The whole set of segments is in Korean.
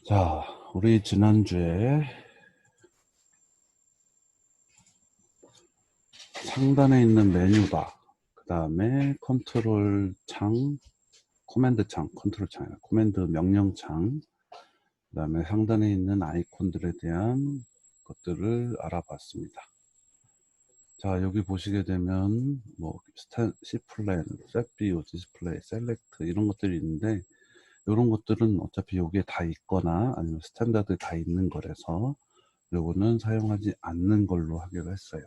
자, 우리 지난주에 상단에 있는 메뉴바, 그 다음에 컨트롤 창, 코맨드 창, 컨트롤 창이나 코맨드 명령 창, 그 다음에 상단에 있는 아이콘들에 대한 것들을 알아봤습니다. 자, 여기 보시게 되면 뭐 C플랜, 셋뷰, 디스플레이, 셀렉트 이런 것들이 있는데 이런 것들은 어차피 여기에 다 있거나 아니면 스탠다드 다 있는 거라서 요거는 사용하지 않는 걸로 하기로 했어요.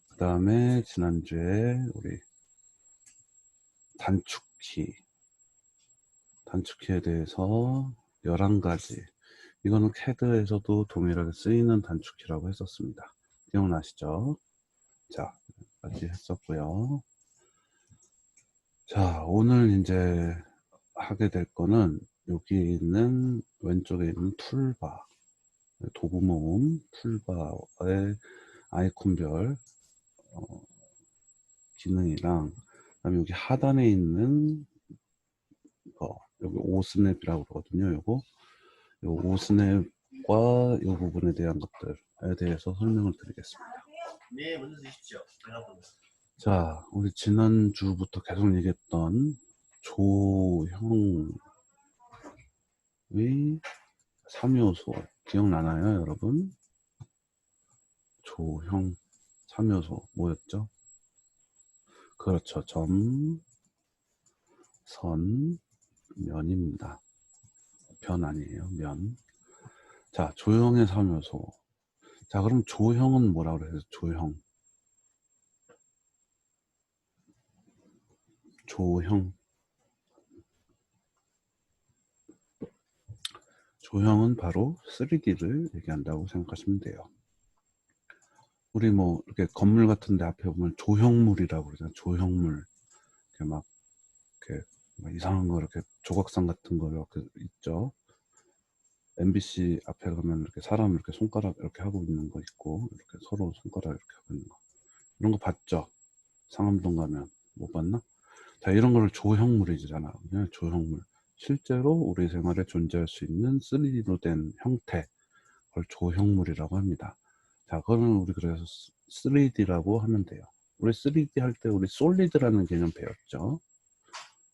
그 다음에 지난주에 우리 단축키에 대해서 11가지, 이거는 CAD에서도 동일하게 쓰이는 단축키라고 했었습니다. 기억나시죠? 자, 같이 했었고요. 자, 오늘 이제 하게 될 거는 여기 있는 왼쪽에 있는 툴바, 도구 모음 툴바의 아이콘별 기능이랑, 그다음에 여기 하단에 있는 거, 여기 오스냅이라고 그러거든요. 요거 오스냅과 이 부분에 대한 것들에 대해서 설명을 드리겠습니다. 네, 먼저 드십시오. 자, 우리 지난주부터 계속 얘기했던 조형의 3요소 기억나나요, 여러분? 조형 3요소 뭐였죠? 그렇죠. 점, 선, 면입니다. 변 아니에요, 면. 자, 조형의 3요소. 자, 그럼 조형은 뭐라고 그래요? 조형. 조형은 바로 3D를 얘기한다고 생각하시면 돼요. 우리 뭐 이렇게 건물 같은 데 앞에 보면 조형물이라고 그러잖아요. 조형물. 이렇게 막 이렇게 이상한 거 이렇게 조각상 같은 거 이렇게 있죠. MBC 앞에 가면 이렇게 사람 이렇게 손가락 이렇게 하고 있는 거 있고, 이렇게 서로 손가락 이렇게 하고 있는 거. 이런 거 봤죠? 상암동 가면 못 봤나? 자, 이런 거를 조형물이잖아. 그냥 조형물. 실제로 우리 생활에 존재할 수 있는 3D로 된 형태, 그걸 조형물이라고 합니다. 자, 그러면 우리 그래서 3D라고 하면 돼요. 우리 3D 할 때 우리 솔리드라는 개념 배웠죠?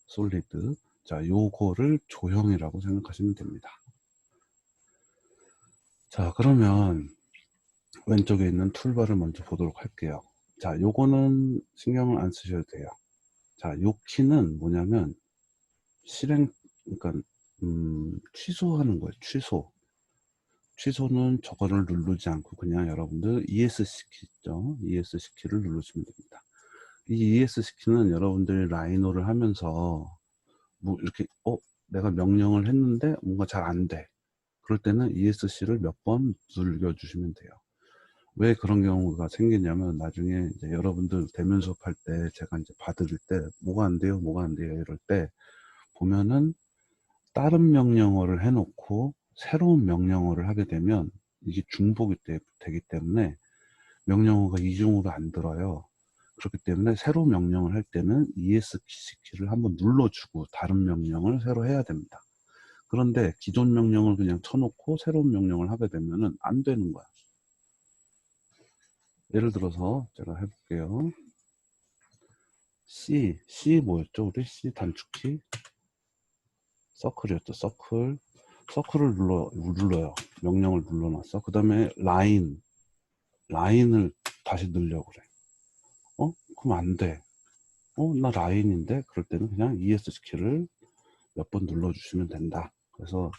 솔리드. 자, 요거를 조형이라고 생각하시면 됩니다. 자, 그러면 왼쪽에 있는 툴바를 먼저 보도록 할게요. 자, 요거는 신경을 안 쓰셔도 돼요. 자, 요 키는 뭐냐면 그러니까 취소하는 거예요. 취소는 저거를 누르지 않고 그냥 여러분들 ESC 키 있죠? ESC 키를 누르시면 됩니다. 이 ESC 키는 여러분들이 라이노를 하면서 뭐 이렇게 내가 명령을 했는데 뭔가 잘 안 돼. 그럴 때는 ESC를 몇 번 눌러주시면 돼요. 왜 그런 경우가 생기냐면 나중에 이제 여러분들 대면 수업할 때 제가 이제 봐드릴 때 뭐가 안 돼요, 뭐가 안 돼요 이럴 때 보면은 다른 명령어를 해놓고 새로운 명령어를 하게 되면 이게 중복이 되기 때문에 명령어가 이중으로 안 들어요. 그렇기 때문에 새로운 명령을 할 때는 ESC키를 한번 눌러주고 다른 명령을 새로 해야 됩니다. 그런데 기존 명령을 그냥 쳐놓고 새로운 명령을 하게 되면은 안 되는 거야. 예를 들어서 제가 해볼게요. C 뭐였죠? 우리 C 단축키 서클이었죠. 서클을 눌러요. 명령을 눌러놨어. 그 다음에 라인을 다시 넣으려고 그래. 그럼 안 돼. 나 라인인데? 그럴 때는 그냥 ESC 키를 몇 번 눌러주시면 된다. 그래서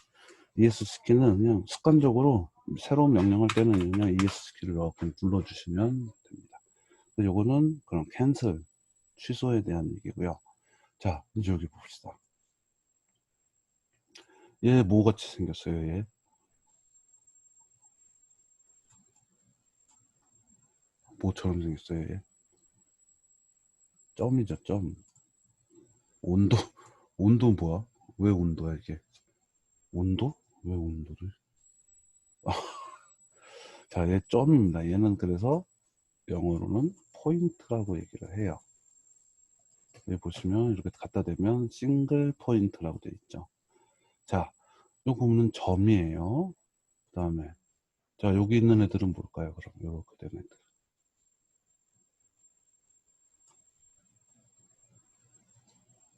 ESC 키는 그냥 습관적으로 새로운 명령할 때는 그냥 ESC 키를 몇 번 눌러주시면 됩니다. 요거는 그럼 캔슬, 취소에 대한 얘기고요. 자, 이제 여기 봅시다. 얘 뭐 같이 생겼어요, 얘? 뭐처럼 생겼어요, 얘? 점이죠, 점. 온도, 온도 뭐야? 왜 온도야, 이게? 온도? 왜 온도를? 자, 얘 점입니다. 얘는 그래서 영어로는 포인트라고 얘기를 해요. 여기 보시면 이렇게 갖다 대면 싱글 포인트라고 되어 있죠. 자, 요거는 점이에요. 그 다음에 자 여기 있는 애들은 뭘까요? 그럼 요렇게 된 애들.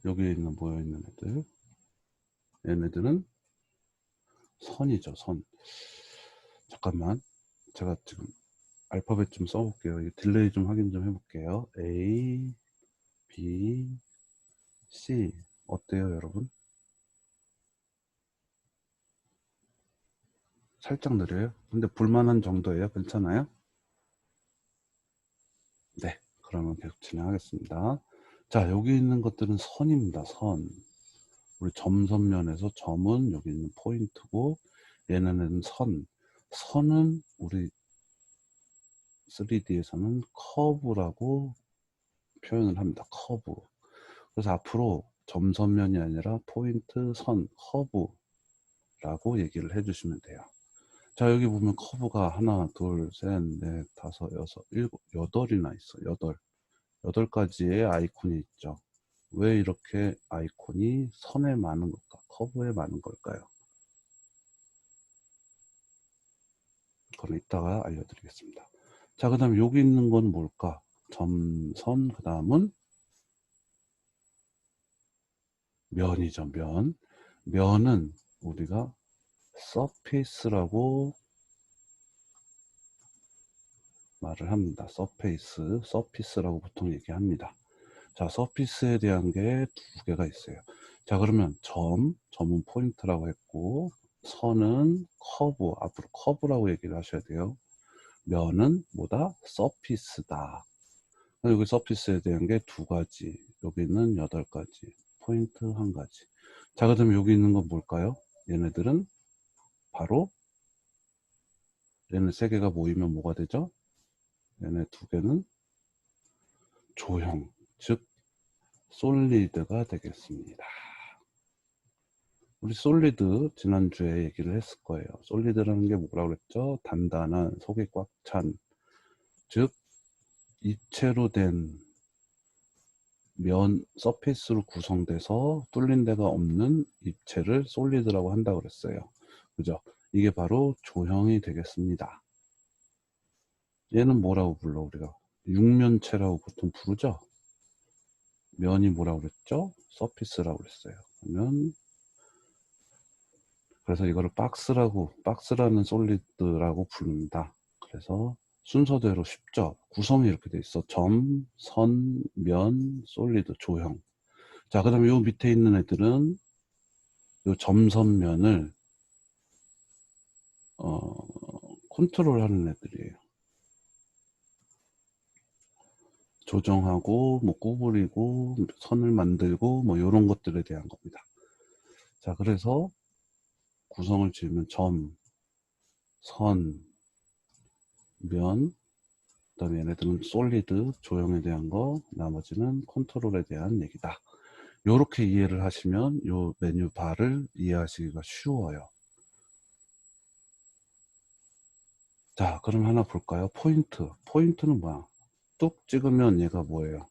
여기에 있는 모여 있는 애들. 얘네들은 선이죠. 선. 잠깐만. 제가 지금 알파벳 좀 써볼게요. 이 딜레이 좀 확인 좀 해볼게요. A, B, C. 어때요, 여러분? 살짝 느려요? 근데 볼만한 정도예요? 괜찮아요? 네. 그러면 계속 진행하겠습니다. 자, 여기 있는 것들은 선입니다. 선. 우리 점선면에서 점은 여기 있는 포인트고, 얘네는 선. 선은 우리 3D에서는 커브라고 표현을 합니다. 커브. 그래서 앞으로 점선면이 아니라 포인트, 선, 커브라고 얘기를 해주시면 돼요. 자, 여기 보면 커브가 하나, 둘, 셋, 넷, 다섯, 여섯, 일곱, 여덟이나 있어. 여덟 가지의 아이콘이 있죠. 왜 이렇게 아이콘이 선에 많은 걸까? 커브에 많은 걸까요? 그건 이따가 알려드리겠습니다. 자, 그 다음에 여기 있는 건 뭘까? 점, 선, 그 다음은 면이죠, 면. 면은 우리가 서페이스라고 말을 합니다. 서피스라고 보통 얘기합니다. 자, 서피스에 대한 게 두 개가 있어요. 자, 그러면 점은 포인트라고 했고, 선은 커브, 앞으로 커브라고 얘기를 하셔야 돼요. 면은 뭐다? 서피스다. 여기 서피스에 대한 게 두 가지, 여기는 8가지, 포인트 한 가지. 자, 그다음에 여기 있는 건 뭘까요? 얘네들은 바로 얘네 세 개가 모이면 뭐가 되죠? 얘네 두 개는 조형, 즉 솔리드가 되겠습니다. 우리 솔리드 지난주에 얘기를 했을 거예요. 솔리드라는 게 뭐라고 그랬죠? 단단한, 속이 꽉 찬, 즉 입체로 된 면 서페이스로 구성돼서 뚫린 데가 없는 입체를 솔리드라고 한다고 그랬어요. 그죠? 이게 바로 조형이 되겠습니다. 얘는 뭐라고 불러 우리가? 육면체라고 보통 부르죠? 면이 뭐라고 그랬죠? 서피스라고 그랬어요. 그러면 그래서 이거를 박스라는 솔리드라고 부릅니다. 그래서 순서대로 쉽죠? 구성이 이렇게 돼 있어. 점, 선, 면, 솔리드, 조형. 자, 그 다음에 요 밑에 있는 애들은 요 점선면을 컨트롤하는 애들이에요. 조정하고 뭐 구부리고 선을 만들고 뭐 이런 것들에 대한 겁니다. 자, 그래서 구성을 지으면 점, 선, 면, 그다음에 얘네들은 솔리드, 조형에 대한 거, 나머지는 컨트롤에 대한 얘기다. 이렇게 이해를 하시면 요 메뉴 바를 이해하시기가 쉬워요. 자, 그럼 하나 볼까요? 포인트. 포인트는 뭐야? 뚝 찍으면 얘가 뭐예요?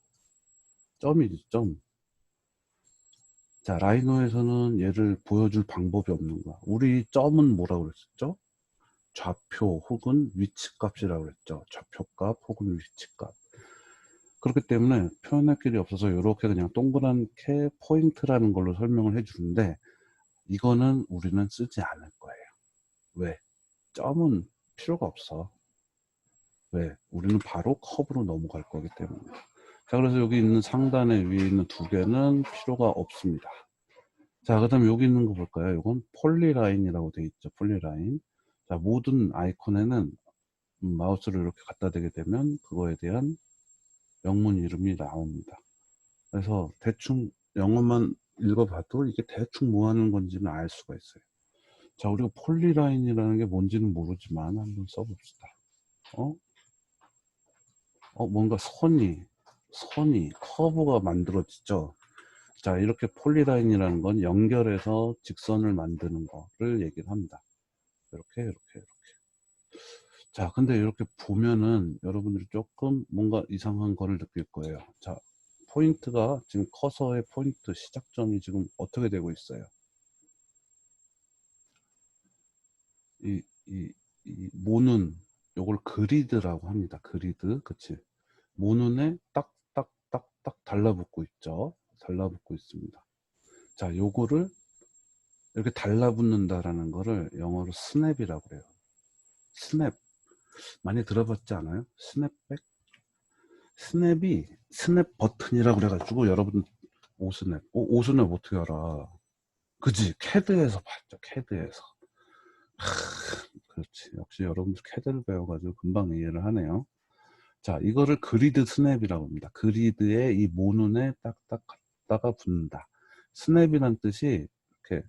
점이지, 점. 자, 라이노에서는 얘를 보여줄 방법이 없는 거야. 우리 점은 뭐라고 그랬었죠? 좌표 혹은 위치값이라고 그랬죠. 좌표값 혹은 위치값. 그렇기 때문에 표현할 길이 없어서 이렇게 그냥 동그랗게 포인트라는 걸로 설명을 해주는데 이거는 우리는 쓰지 않을 거예요. 왜? 점은 필요가 없어. 왜? 우리는 바로 컵으로 넘어갈 거기 때문에. 자, 그래서 여기 있는 상단에 위에 있는 두 개는 필요가 없습니다. 자, 그 다음에 여기 있는 거 볼까요? 이건 폴리라인이라고 되어 있죠. 폴리라인. 자, 모든 아이콘에는 마우스를 이렇게 갖다 대게 되면 그거에 대한 영문 이름이 나옵니다. 그래서 대충 영어만 읽어봐도 이게 대충 뭐 하는 건지는 알 수가 있어요. 자, 우리가 폴리라인이라는 게 뭔지는 모르지만 한번 써봅시다. 어? 뭔가 선이, 커브가 만들어지죠. 자, 이렇게 폴리라인이라는 건 연결해서 직선을 만드는 거를 얘기를 합니다. 이렇게. 자, 근데 이렇게 보면은 여러분들이 조금 뭔가 이상한 거를 느낄 거예요. 자, 포인트가 지금 커서의 포인트 시작점이 지금 어떻게 되고 있어요? 이 모눈, 요걸 그리드라고 합니다. 그리드, 그치? 모눈에 딱딱딱딱 달라붙고 있죠. 달라붙고 있습니다. 자, 요거를 이렇게 달라붙는다라는 거를 영어로 스냅이라고 그래요. 스냅. 많이 들어봤지 않아요? 스냅백? 스냅 버튼이라고 그래가지고 여러분 오스냅. 오스냅 어떻게 알아? 그지? 캐드에서 봤죠. 캐드에서. 그렇지. 역시 여러분들 캐드를 배워가지고 금방 이해를 하네요. 자, 이거를 그리드 스냅이라고 합니다. 그리드에 이 모눈에 딱딱 갖다가 붙는다. 스냅이란 뜻이 이렇게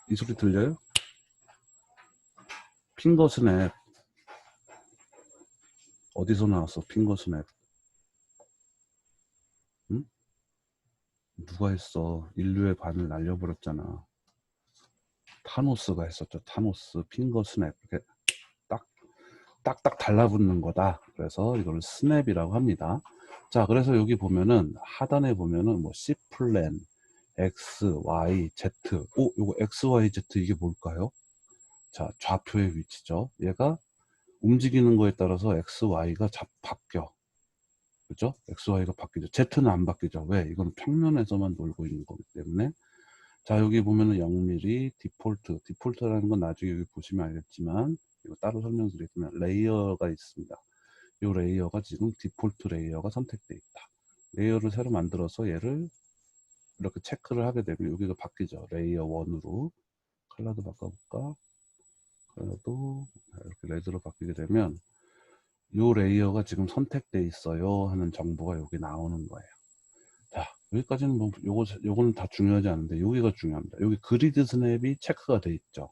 이 소리 들려요? 핑거 스냅. 어디서 나왔어? 핑거 스냅. 응? 누가 했어? 인류의 반을 날려버렸잖아. 타노스가 했었죠. 타노스 핑거 스냅. 이렇게 딱딱 달라붙는 거다. 그래서 이걸 스냅이라고 합니다. 자, 그래서 여기 보면은 하단에 보면은 뭐 C 플랜, X, Y, Z. 요거 X, Y, Z 이게 뭘까요? 자, 좌표의 위치죠. 얘가 움직이는 거에 따라서 X, Y가 바뀌어. 그죠? X, Y가 바뀌죠. Z는 안 바뀌죠. 왜? 이건 평면에서만 놀고 있는 거기 때문에. 자, 여기 보면은 0mm 디폴트라는 건 나중에 여기 보시면 알겠지만 이거 따로 설명드리겠지만 레이어가 있습니다. 이 레이어가 지금 디폴트 레이어가 선택되어 있다. 레이어를 새로 만들어서 얘를 이렇게 체크를 하게 되면 여기가 바뀌죠. 레이어 1으로 컬러도 바꿔볼까? 컬러도 이렇게 레드로 바뀌게 되면 이 레이어가 지금 선택되어 있어요 하는 정보가 여기 나오는 거예요. 자, 여기까지는 뭐 요거는 다 중요하지 않은데 여기가 중요합니다. 여기 그리드 스냅이 체크가 돼 있죠.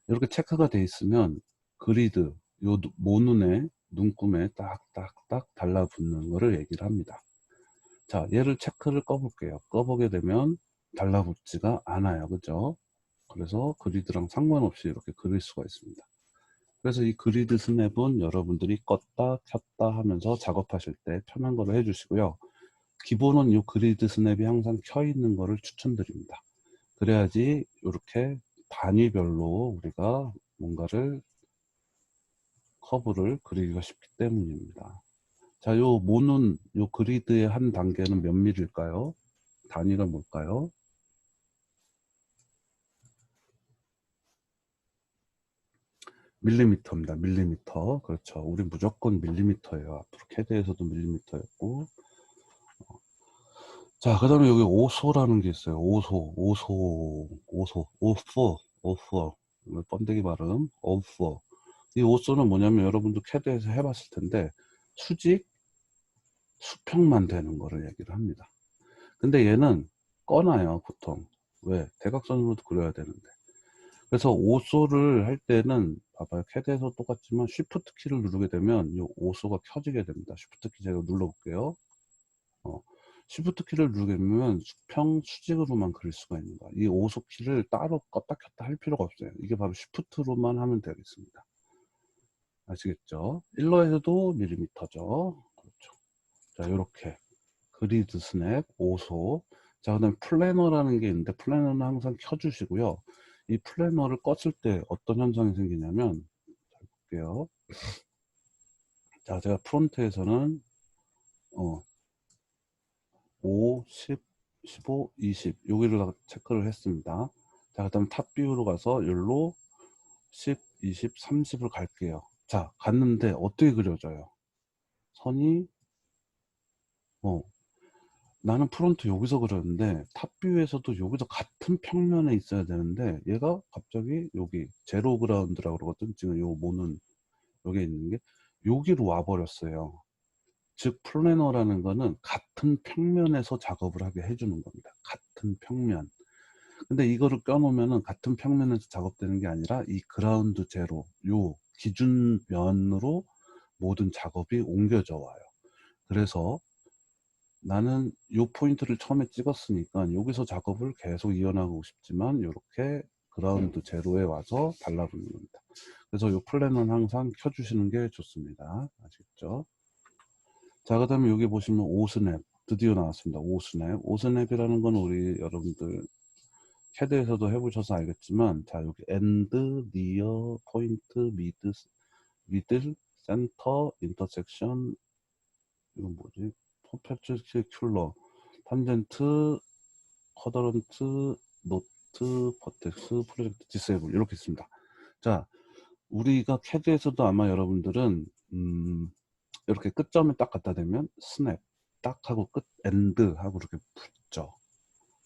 이렇게 체크가 돼 있으면 그리드 요 모눈에 눈금에 딱딱딱 달라붙는 거를 얘기를 합니다. 자, 얘를 체크를 꺼볼게요. 꺼보게 되면 달라붙지가 않아요. 그죠? 그래서 그리드랑 상관없이 이렇게 그릴 수가 있습니다. 그래서 이 그리드 스냅은 여러분들이 껐다 켰다 하면서 작업하실 때 편한 거를 해주시고요. 기본은 이 그리드 스냅이 항상 켜 있는 거를 추천드립니다. 그래야지 이렇게 단위별로 우리가 뭔가를 커브를 그리기가 쉽기 때문입니다. 자, 요 모눈 요 그리드의 한 단계는 몇 밀일까요? 단위가 뭘까요? 밀리미터입니다. 밀리미터. 그렇죠. 우리 무조건 밀리미터예요. 앞으로 캐드에서도 밀리미터였고. 자, 그 다음에 여기 오소라는 게 있어요. 오소. 번데기 발음. 오소. 이 오소는 뭐냐면 여러분도 캐드에서 해봤을 텐데 수직, 수평만 되는 거를 얘기를 합니다. 근데 얘는 꺼놔요, 보통. 왜? 대각선으로도 그려야 되는데. 그래서 오소를 할 때는 봐봐요. 캐드에서 똑같지만 쉬프트 키를 누르게 되면 이 오소가 켜지게 됩니다. 쉬프트 키 제가 눌러볼게요. 쉬프트 키를 누르게 되면 수평, 수직으로만 그릴 수가 있는 거야. 이 오소 키를 따로 껐다 켰다 할 필요가 없어요. 이게 바로 쉬프트로만 하면 되겠습니다. 아시겠죠? 일러에서도 밀리미터죠. 그렇죠. 자, 이렇게 그리드 스냅, 오소. 자, 그 다음에 플래너라는 게 있는데 플래너는 항상 켜주시고요. 이 플래너를 껐을 때 어떤 현상이 생기냐면 잘 볼게요. 자, 제가 프론트에서는 5, 10, 15, 20 여기를 체크를 했습니다. 자, 그 다음 탑 뷰로 가서 여기로 10, 20, 30을 갈게요. 자, 갔는데 어떻게 그려져요? 선이 나는 프론트 여기서 그렸는데 탑뷰에서도 여기서 같은 평면에 있어야 되는데 얘가 갑자기 여기 제로 그라운드라고 그러거든. 지금 요 모는 여기 있는 게 여기로 와 버렸어요. 즉 플래너라는 거는 같은 평면에서 작업을 하게 해주는 겁니다. 같은 평면. 근데 이거를 껴놓으면은 같은 평면에서 작업되는 게 아니라 이 그라운드 제로 요 기준면으로 모든 작업이 옮겨져 와요. 그래서 나는 요 포인트를 처음에 찍었으니까 여기서 작업을 계속 이어나가고 싶지만 이렇게 그라운드 제로에 와서 달라붙는 겁니다. 그래서 요 플랜은 항상 켜주시는 게 좋습니다. 아시겠죠? 자, 그 다음에 여기 보시면 오스냅 드디어 나왔습니다. 오스냅. 오스냅이라는 건 우리 여러분들 캐드에서도 해보셔서 알겠지만, 자, 여기 엔드, 니어, 포인트, 미들, 센터, 인터섹션, 이건 뭐지? 퍼펙츄큐러, 탄젠트, 쿼드런트, 노트, 버텍스, 프로젝트, 디세이블 이렇게 있습니다. 자, 우리가 캐드에서도 아마 여러분들은 이렇게 끝점에 딱 갖다 대면 스냅 딱 하고 끝 엔드 하고 이렇게 붙죠.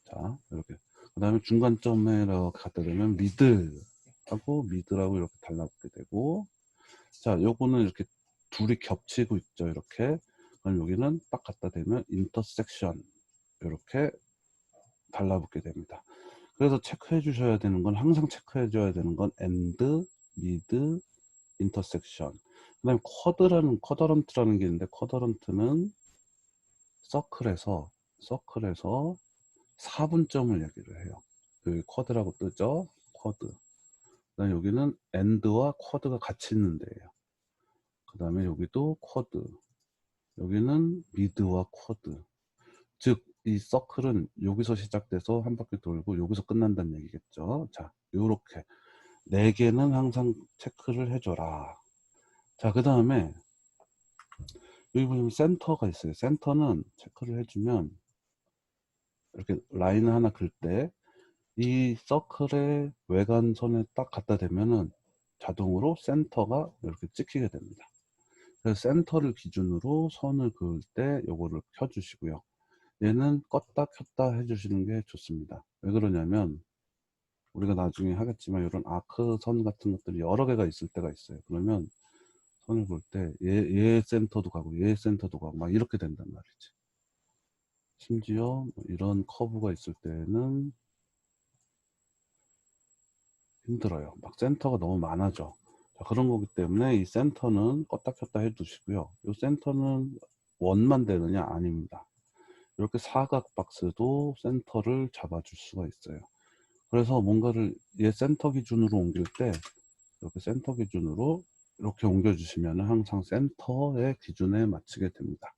자, 이렇게 그 다음에 중간점에 이렇게 갖다 대면 미들 하고 미들하고 이렇게 달라붙게 되고, 자, 요거는 이렇게 둘이 겹치고 있죠. 이렇게. 그럼 여기는 딱 갖다 대면 인터섹션 이렇게 달라붙게 됩니다. 그래서 체크해 주셔야 되는 건, 항상 체크해 줘야 되는 건 엔드, 미드, 인터섹션. 그 다음에 쿼드런트라는 게 있는데, 쿼드런트는 서클에서 4분점을 얘기를 해요. 여기 쿼드라고 뜨죠? 쿼드. 그 다음에 여기는 엔드와 쿼드가 같이 있는 데예요. 그 다음에 여기도 쿼드. 여기는 미드와 쿼드. 즉, 이 서클은 여기서 시작돼서 한 바퀴 돌고 여기서 끝난다는 얘기겠죠. 자, 요렇게 4개는 항상 체크를 해줘라. 자, 그 다음에 여기 보시면 센터가 있어요. 센터는 체크를 해주면 이렇게 라인을 하나 그을 때 이 서클의 외관선에 딱 갖다 대면은 자동으로 센터가 이렇게 찍히게 됩니다. 그래서 센터를 기준으로 선을 그을 때 요거를 켜주시고요. 얘는 껐다 켰다 해주시는 게 좋습니다. 왜 그러냐면 우리가 나중에 하겠지만 이런 아크 선 같은 것들이 여러 개가 있을 때가 있어요. 그러면 선을 볼 때 얘 센터도 가고 얘 센터도 가고 막 이렇게 된단 말이지. 심지어 이런 커브가 있을 때는 힘들어요. 막 센터가 너무 많아져. 자, 그런 거기 때문에 이 센터는 껐다 켰다 해 두시고요. 이 센터는 원만 되느냐? 아닙니다. 이렇게 사각 박스도 센터를 잡아줄 수가 있어요. 그래서 뭔가를 얘 센터 기준으로 옮길 때 이렇게 센터 기준으로 이렇게 옮겨주시면 항상 센터의 기준에 맞추게 됩니다.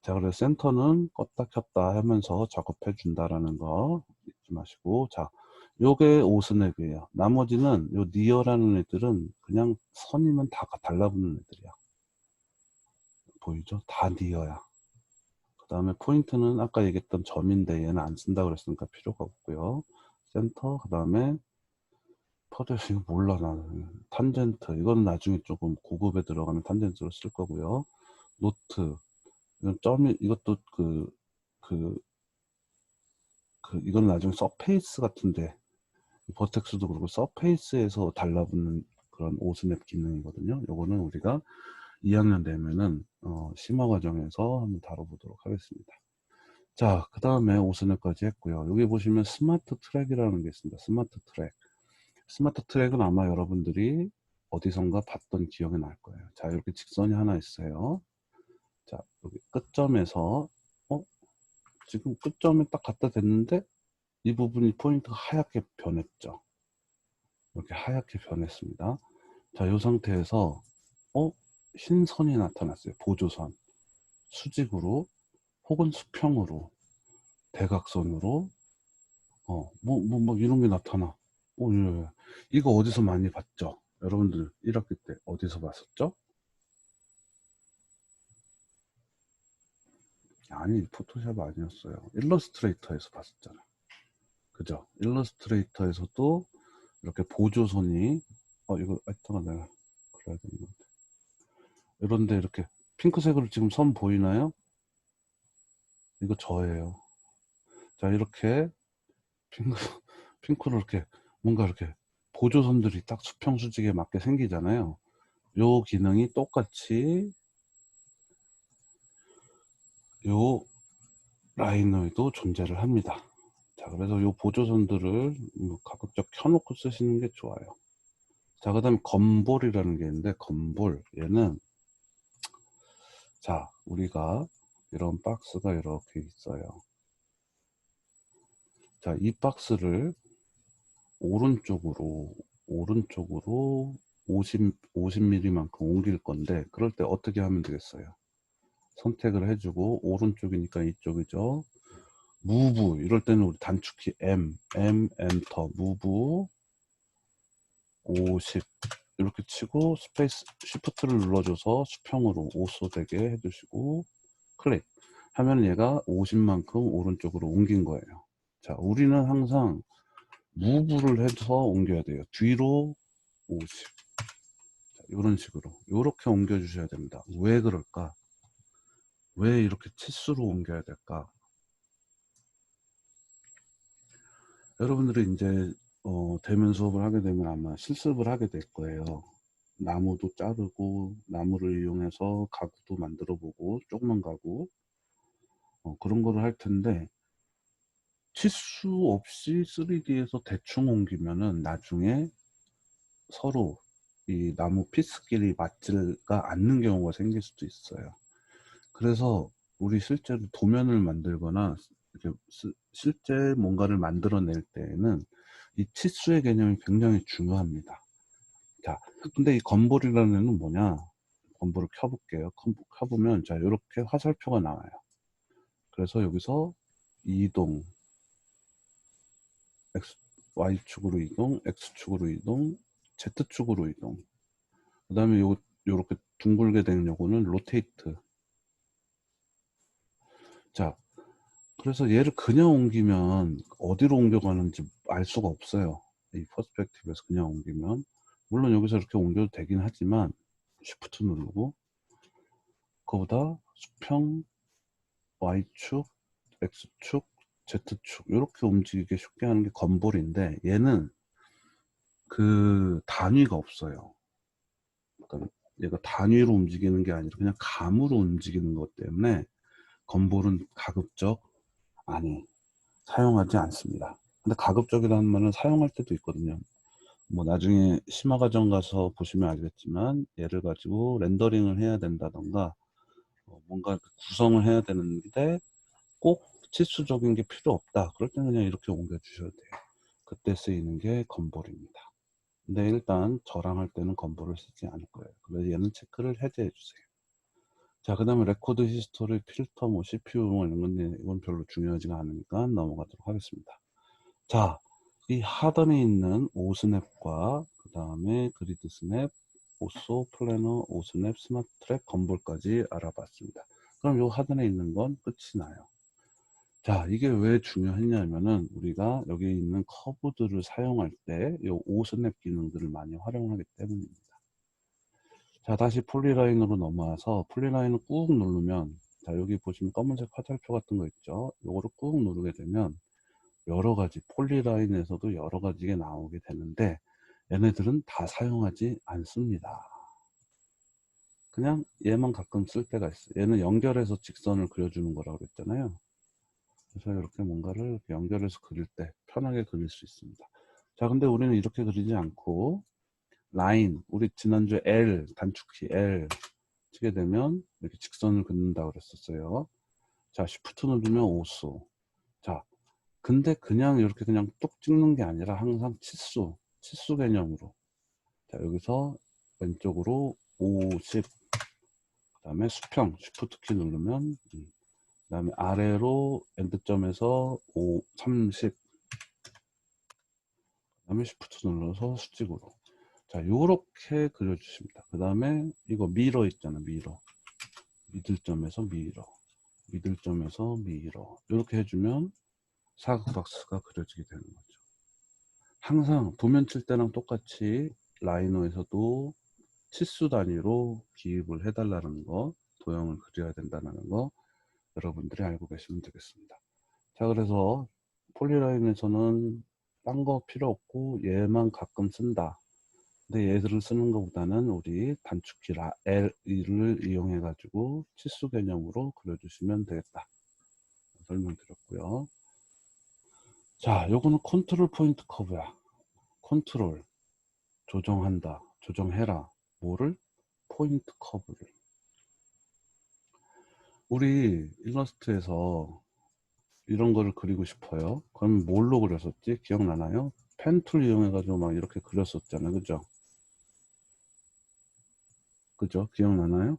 자, 그래서 센터는 껐다 켰다 하면서 작업해 준다라는 거 잊지 마시고, 자, 요게 오스냅이에요. 나머지는 요 니어라는 애들은 그냥 선이면 다 달라붙는 애들이야. 보이죠? 다 니어야. 그 다음에 포인트는 아까 얘기했던 점인데 얘는 안 쓴다 그랬으니까 필요가 없고요. 센터, 그 다음에 퍼드레스, 이거 몰라 나는. 탄젠트, 이건 나중에 조금 고급에 들어가는 탄젠트로 쓸 거고요. 노트, 이건 점이, 이것도 이건 나중에 서페이스 같은데, 버텍스도 그렇고 서페이스에서 달라붙는 그런 오스냅 기능이거든요. 요거는 우리가 2학년 되면은 심화 과정에서 한번 다뤄보도록 하겠습니다. 자, 그 다음에 오스냅까지 했고요. 여기 보시면 스마트 트랙이라는 게 있습니다. 스마트 트랙. 스마트 트랙은 아마 여러분들이 어디선가 봤던 기억이 날 거예요. 자, 이렇게 직선이 하나 있어요. 자, 여기 끝점에서 지금 끝점에 딱 갖다 댔는데 이 부분이 포인트가 하얗게 변했죠. 이렇게 하얗게 변했습니다. 자, 이 상태에서 흰 선이 나타났어요. 보조선. 수직으로 혹은 수평으로 대각선으로 뭐 이런 게 나타나. 예. 이거 어디서 많이 봤죠? 여러분들 1학기 때 어디서 봤었죠? 아니, 포토샵 아니었어요. 일러스트레이터에서 봤었잖아. 그죠? 일러스트레이터에서도 이렇게 보조선이 이거 이따가 내가 그래야 되는 건데, 이런데 이렇게 핑크색으로 지금 선 보이나요? 이거 저예요. 자, 이렇게 핑크, 핑크로 이렇게 뭔가 이렇게 보조선들이 딱 수평 수직에 맞게 생기잖아요. 요 기능이 똑같이 요 라이너에도 존재를 합니다. 자, 그래서 요 보조선들을 가급적 켜놓고 쓰시는 게 좋아요. 자, 그 다음에 건볼이라는 게 있는데, 건볼, 얘는, 자, 우리가 이런 박스가 이렇게 있어요. 자, 이 박스를 오른쪽으로 50mm만큼 옮길 건데, 그럴 때 어떻게 하면 되겠어요? 선택을 해주고, 오른쪽이니까 이쪽이죠. 무브 이럴 때는 우리 단축키 M 엔터 무브 50 이렇게 치고 스페이스 쉬프트를 눌러줘서 수평으로 오소 되게 해주시고 클릭 하면 얘가 50만큼 오른쪽으로 옮긴 거예요. 자, 우리는 항상 무브를 해서 옮겨야 돼요. 뒤로 50. 자, 이런 식으로 이렇게 옮겨 주셔야 됩니다. 왜 그럴까? 왜 이렇게 치수로 옮겨야 될까? 여러분들이 이제 대면 수업을 하게 되면 아마 실습을 하게 될 거예요. 나무도 자르고 나무를 이용해서 가구도 만들어 보고 조그만 가구 그런 거를 할 텐데 치수 없이 3D에서 대충 옮기면은 나중에 서로 이 나무 피스끼리 맞지가 않는 경우가 생길 수도 있어요. 그래서 우리 실제로 도면을 만들거나 이렇게 실제 뭔가를 만들어낼 때에는 이 치수의 개념이 굉장히 중요합니다. 자, 근데 이 건볼이라는 애는 뭐냐? 건볼을 켜볼게요. 켜보면 자 이렇게 화살표가 나와요. 그래서 여기서 이동, X, Y축으로 이동, X축으로 이동, Z축으로 이동. 그 다음에 요렇게 둥글게 된 요거는 로테이트. 자, 그래서 얘를 그냥 옮기면 어디로 옮겨가는지 알 수가 없어요. 이 퍼스펙티브에서 그냥 옮기면. 물론 여기서 이렇게 옮겨도 되긴 하지만 쉬프트 누르고 그거보다 수평, Y축, X축, Z축 이렇게 움직이기 쉽게 하는 게 건볼인데 얘는 그 단위가 없어요. 그러니까 얘가 단위로 움직이는 게 아니라 그냥 감으로 움직이는 것 때문에 건볼은 가급적 아니 사용하지 않습니다. 근데 가급적이라는 말은 사용할 때도 있거든요. 뭐 나중에 심화 과정 가서 보시면 알겠지만 얘를 가지고 렌더링을 해야 된다던가 뭔가 구성을 해야 되는데 꼭 치수적인 게 필요 없다. 그럴 때는 그냥 이렇게 옮겨 주셔도 돼요. 그때 쓰이는 게 건볼입니다. 근데 일단 저랑 할 때는 건볼을 쓰지 않을 거예요. 그래서 얘는 체크를 해제해 주세요. 자, 그 다음에 레코드 히스토리, 필터, 뭐 CPU 뭐 이런 건데 이건 별로 중요하지가 않으니까 넘어가도록 하겠습니다. 자, 이 하단에 있는 오스냅과 그 다음에 그리드 스냅, 오소, 플래너, 오스냅, 스마트 트랙, 건볼까지 알아봤습니다. 그럼 요 하단에 있는 건 끝이 나요. 자, 이게 왜 중요했냐면은 우리가 여기 있는 커브들을 사용할 때 이 오스냅 기능들을 많이 활용하기 때문입니다. 자, 다시 폴리라인으로 넘어와서 폴리라인을 꾹 누르면 자, 여기 보시면 검은색 화살표 같은 거 있죠. 요거를 꾹 누르게 되면 여러 가지 폴리라인에서도 여러 가지가 나오게 되는데 얘네들은 다 사용하지 않습니다. 그냥 얘만 가끔 쓸 때가 있어요. 얘는 연결해서 직선을 그려주는 거라고 그랬잖아요. 그래서 이렇게 뭔가를 연결해서 그릴 때 편하게 그릴 수 있습니다. 자, 근데 우리는 이렇게 그리지 않고 라인, 우리 지난주에 L, 단축키 L 치게 되면 이렇게 직선을 긋는다고 그랬었어요. 자, Shift 누르면 오수. 자, 근데 그냥 이렇게 그냥 뚝 찍는 게 아니라 항상 치수 개념으로. 자, 여기서 왼쪽으로 50, 그 다음에 수평, Shift 키 누르면, 그 다음에 아래로 엔드점에서 30, 그 다음에 Shift 눌러서 수직으로. 자, 요렇게 그려주십니다. 그 다음에 이거 미러 있잖아, 미러. 미들점에서 미러. 미들점에서 미러. 이렇게 해주면 사각 박스가 그려지게 되는 거죠. 항상 도면 칠 때랑 똑같이 라이너에서도 치수 단위로 기입을 해달라는 거, 도형을 그려야 된다는 거 여러분들이 알고 계시면 되겠습니다. 자, 그래서 폴리라인에서는 딴 거 필요 없고 얘만 가끔 쓴다. 근데 얘들을 쓰는 것보다는 우리 단축키 L을 이용해 가지고 치수 개념으로 그려주시면 되겠다. 설명드렸고요. 자, 요거는 컨트롤 포인트 커브야. 컨트롤 조정한다, 조정해라. 뭐를? 포인트 커브를. 우리 일러스트에서 이런 거를 그리고 싶어요. 그럼 뭘로 그렸었지? 기억나나요? 펜 툴 이용해가지고 막 이렇게 그렸었잖아요. 그죠? 그죠? 기억나나요?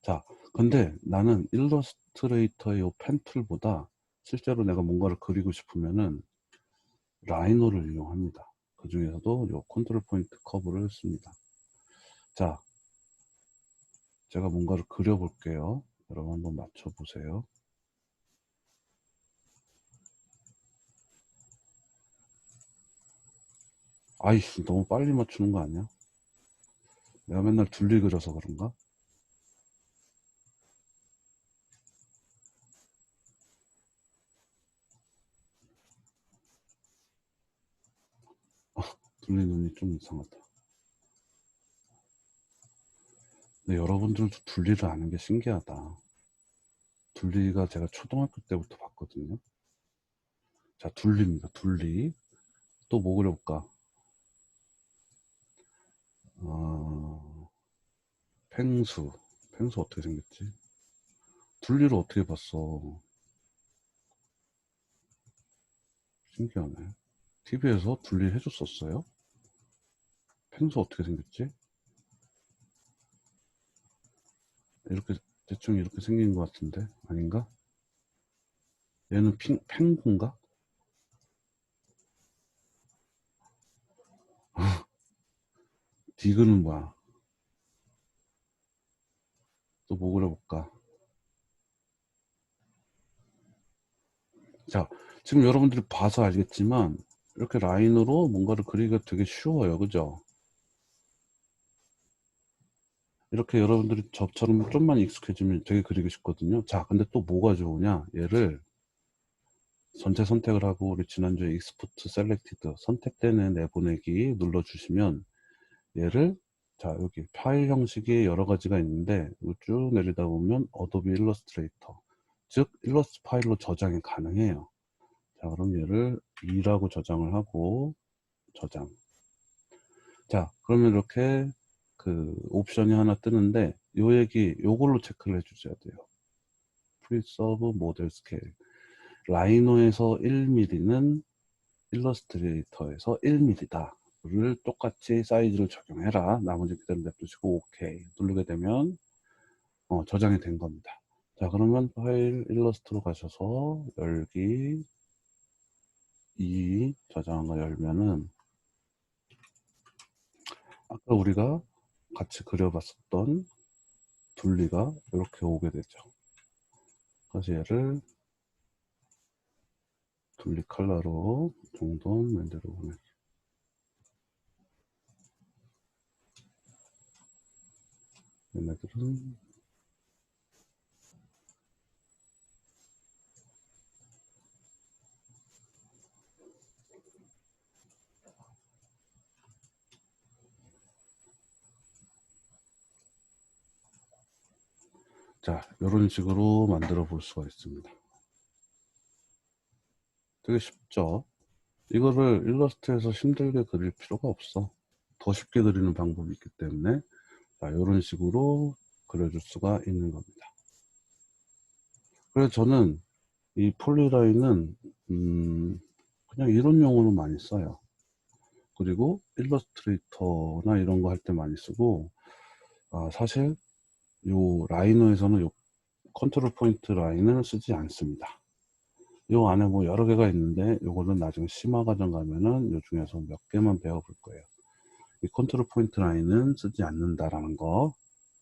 자, 근데 나는 일러스트레이터의 펜 툴보다 실제로 내가 뭔가를 그리고 싶으면은 라이노를 이용합니다. 그 중에서도 요 컨트롤 포인트 커브를 씁니다. 자, 제가 뭔가를 그려볼게요. 여러분 한번 맞춰보세요. 아이씨, 너무 빨리 맞추는 거 아니야? 내가 맨날 둘리 그려서 그런가? 둘리 눈이 좀 이상하다. 근데 여러분들도 둘리를 아는 게 신기하다. 둘리가 제가 초등학교 때부터 봤거든요. 자, 둘리입니다. 둘리. 또 뭐 그려볼까? 펭수. 펭수 어떻게 생겼지? 둘리를 어떻게 봤어? 신기하네. TV에서 둘리 해줬었어요? 펭수 어떻게 생겼지? 이렇게, 대충 이렇게 생긴 것 같은데? 아닌가? 얘는 펭구인가? 디그는 뭐야? 또 뭐 그려볼까? 자, 지금 여러분들이 봐서 알겠지만, 이렇게 라인으로 뭔가를 그리기가 되게 쉬워요. 그죠? 이렇게 여러분들이 저처럼 좀만 익숙해지면 되게 그리기 쉽거든요. 자, 근데 또 뭐가 좋으냐? 얘를 전체 선택을 하고 우리 지난주에 익스포트 셀렉티드 선택되는 내보내기 눌러주시면 얘를 자 여기 파일 형식이 여러 가지가 있는데 이거 쭉 내리다 보면 어도비 일러스트레이터 즉 일러스트 파일로 저장이 가능해요. 자 그럼 얘를 2라고 저장을 하고 저장. 자 그러면 이렇게 그 옵션이 하나 뜨는데 요 얘기 요걸로 체크를 해주셔야 돼요. 프리서브 모델 스케일 라이노에서 1mm는 일러스트레이터에서 1mm다 를 똑같이 사이즈를 적용해라. 나머지 그대로 냅두시고 오케이 누르게 되면 저장이 된 겁니다. 자 그러면 파일 일러스트로 가셔서 열기 2 저장한 거 열면은 아까 우리가 같이 그려봤었던 둘리가 이렇게 오게 되죠. 그래서 얘를 둘리 컬러로 정돈 만들어 보내기. 얘네들은 자 이런 식으로 만들어 볼 수가 있습니다. 되게 쉽죠? 이거를 일러스트에서 힘들게 그릴 필요가 없어. 더 쉽게 그리는 방법이 있기 때문에 자, 이런 식으로 그려줄 수가 있는 겁니다. 그래서 저는 이 폴리라인은 그냥 이런 용어로 많이 써요. 그리고 일러스트레이터나 이런 거 할 때 많이 쓰고 사실 요 라이너에서는 요 컨트롤 포인트 라인을 쓰지 않습니다. 요 안에 뭐 여러 개가 있는데 요거는 나중에 심화 과정 가면은 요 중에서 몇 개만 배워볼 거예요. 이 컨트롤 포인트 라인은 쓰지 않는다라는 거.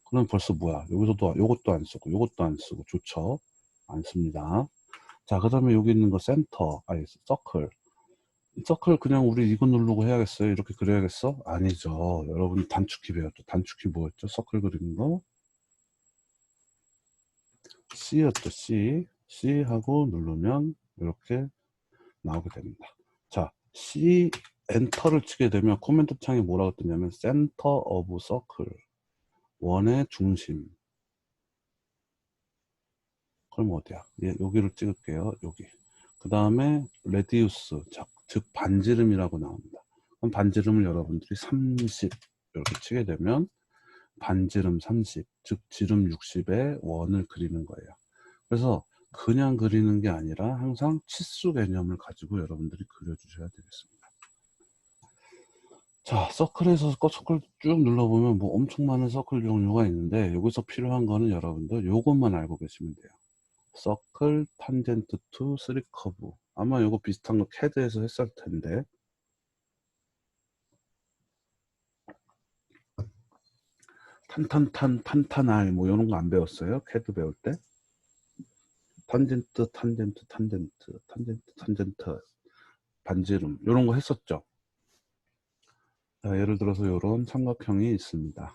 그럼 벌써 뭐야? 여기서도 요것도 안 쓰고 요것도 안 쓰고 좋죠? 안 씁니다. 자, 그 다음에 여기 있는 거 센터, 아니 서클. 서클 그냥 우리 이거 누르고 해야겠어요? 이렇게 그려야겠어? 아니죠. 여러분 단축키 배웠죠? 단축키 뭐였죠? 서클 그리는 거 C였죠? C. C 하고 누르면 이렇게 나오게 됩니다. 자, C 엔터를 치게 되면 코멘트 창에 뭐라고 뜨냐면 센터 오브 서클 원의 중심. 그럼 어디야? 예, 여기를 찍을게요. 여기. 그 다음에 레디우스, 즉 반지름이라고 나옵니다. 그럼 반지름을 여러분들이 30 이렇게 치게 되면 반지름 30, 즉 지름 60의 원을 그리는 거예요. 그래서 그냥 그리는 게 아니라 항상 치수 개념을 가지고 여러분들이 그려주셔야 되겠습니다. 자, 서클에서 서클 쭉 눌러보면 뭐 엄청 많은 서클 종류가 있는데 여기서 필요한 거는 여러분들 요것만 알고 계시면 돼요. 서클 탄젠트 투 3 커브. 아마 요거 비슷한 거 CAD에서 했을 텐데. 탄탄알 뭐 이런 거 안 배웠어요? CAD 배울 때? 탄젠트 반지름 이런 거 했었죠. 자, 예를 들어서 이런 삼각형이 있습니다.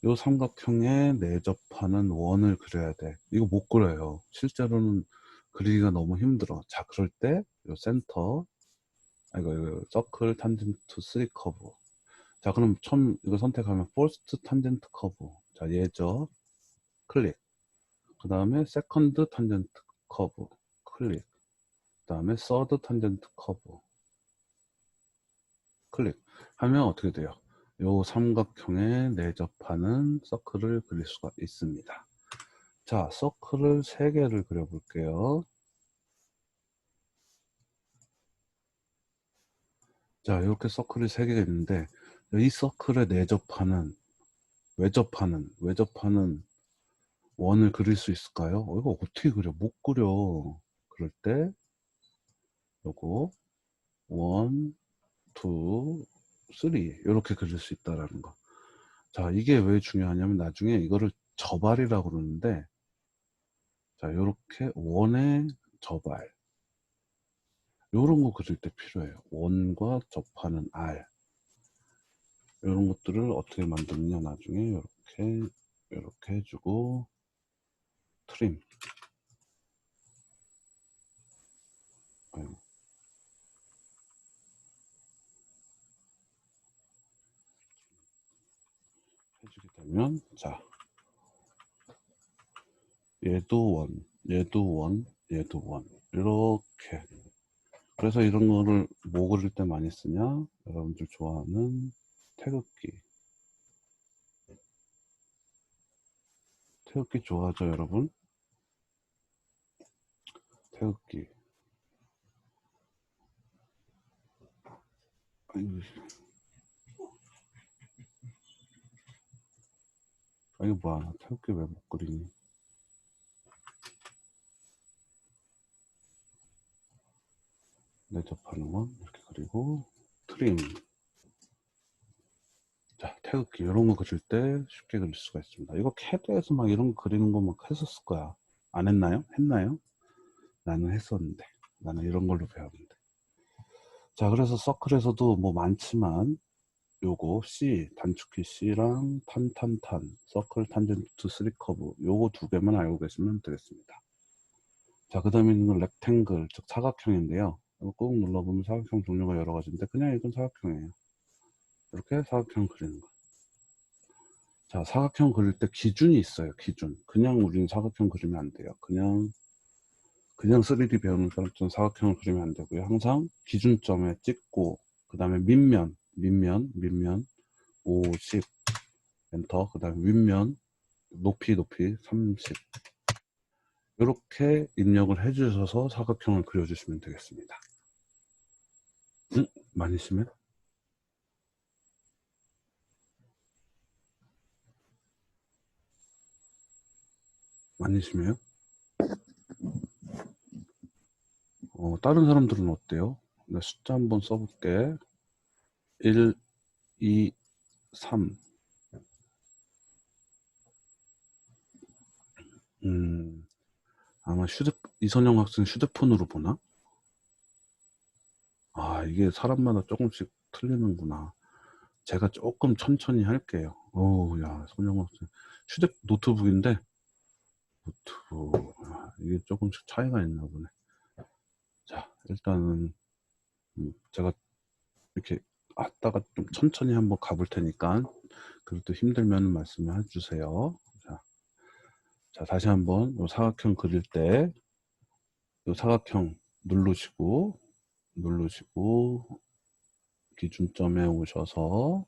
이 삼각형에 내접하는 원을 그려야 돼. 이거 못 그려요. 실제로는 그리기가 너무 힘들어. 자, 그럴 때 이 센터, 이거 서클 탄젠트 3 커브. 자, 그럼 처음 이거 선택하면 퍼스트 탄젠트 커브. 자, 얘죠. 클릭. 그 다음에 세컨드 탄젠트 커브. 클릭. 그 다음에 서드 탄젠트 커브. 클릭. 하면 어떻게 돼요? 요 삼각형에 내접하는 서클을 그릴 수가 있습니다. 자, 서클을 3개를 그려볼게요. 자, 이렇게 서클이 3개가 있는데 이 서클에 외접하는 원을 그릴 수 있을까요? 이거 어떻게 그려? 못 그려. 그럴 때 요거 1, 2, 3 이렇게 그릴 수 있다라는 거. 자, 이게 왜 중요하냐면 나중에 이거를 저발이라고 그러는데, 자, 요렇게 원의 저발 요런 거 그릴 때 필요해요. 원과 접하는 알 이런 것들을 어떻게 만드느냐, 나중에 이렇게 해주고 트림. 해주게 되면, 자, 얘도 원, 얘도 원 이렇게. 그래서 이런 거를 뭐 그릴 때 많이 쓰냐, 여러분들 좋아하는 태극기 좋아하죠, 여러분? 태극기. 이거 뭐야, 태극기 왜 못 그리니? 내접하는 건 이렇게 그리고 트림. 자, 태극기 이런 거 그릴 때 쉽게 그릴 수가 있습니다. 이거 CAD에서 막 이런 거 그리는 거 막 했었을 거야. 안 했나요? 했나요? 나는 했었는데, 나는 이런 걸로 배웠는데. 자, 그래서 서클에서도 뭐 많지만 요거 C, 단축키 C랑 서클 탄젠트 3 커브 요거 2개만 알고 계시면 되겠습니다. 자, 그 다음에 있는 건 렉탱글, 즉 사각형인데요. 이거 꾹 눌러보면 사각형 종류가 여러 가지인데 그냥 이건 사각형이에요. 이렇게 사각형 그리는 거. 자, 사각형 그릴 때 기준이 있어요. 기준. 그냥 우리는 사각형 그리면 안 돼요. 그냥 3D 배우는 사람처럼 사각형을 그리면 안 되고요. 항상 기준점에 찍고, 그 다음에 밑면 50, 엔터, 그 다음에 윗면 높이 30 이렇게 입력을 해주셔서 사각형을 그려주시면 되겠습니다. 많이 심해? 많이 심해요? 다른 사람들은 어때요? 나 숫자 한번 써볼게. 1, 2, 3. 아마 이선영 학생 휴대폰으로 보나? 아, 이게 사람마다 조금씩 틀리는구나. 제가 조금 천천히 할게요. 어우, 야, 선영 학생. 노트북인데, 이게 조금씩 차이가 있나 보네. 자, 일단은, 제가 이렇게 왔다가 좀 천천히 한번 가볼 테니까, 그래도 힘들면 말씀을 해주세요. 자, 다시 한번 요 사각형 그릴 때, 요 사각형 누르시고, 기준점에 오셔서,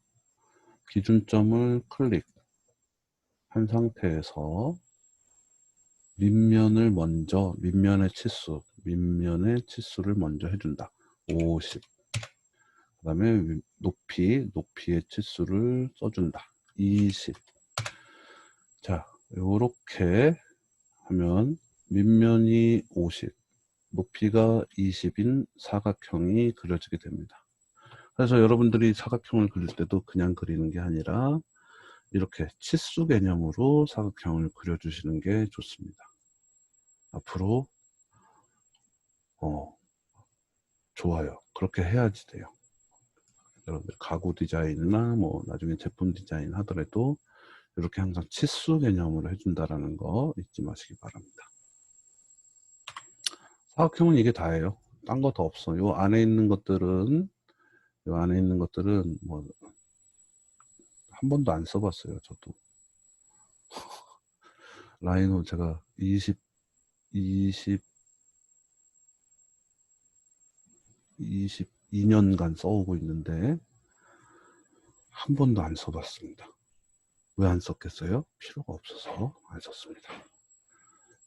기준점을 클릭한 상태에서, 밑면의 치수를 먼저 해준다. 50. 그 다음에 높이의 치수를 써준다. 20. 자, 요렇게 하면 밑면이 50, 높이가 20인 사각형이 그려지게 됩니다. 그래서 여러분들이 사각형을 그릴 때도 그냥 그리는 게 아니라 이렇게 치수 개념으로 사각형을 그려주시는 게 좋습니다. 앞으로 좋아요. 그렇게 해야지 돼요. 여러분들 가구 디자인이나 뭐 나중에 제품 디자인 하더라도 이렇게 항상 치수 개념으로 해준다라는 거 잊지 마시기 바랍니다. 사각형은 이게 다예요. 딴 거 더 없어. 요 안에 있는 것들은 뭐 한 번도 안 써봤어요. 저도 라이노 제가 22년간 써오고 있는데 한 번도 안 써봤습니다. 왜 안 썼겠어요? 필요가 없어서 안 썼습니다.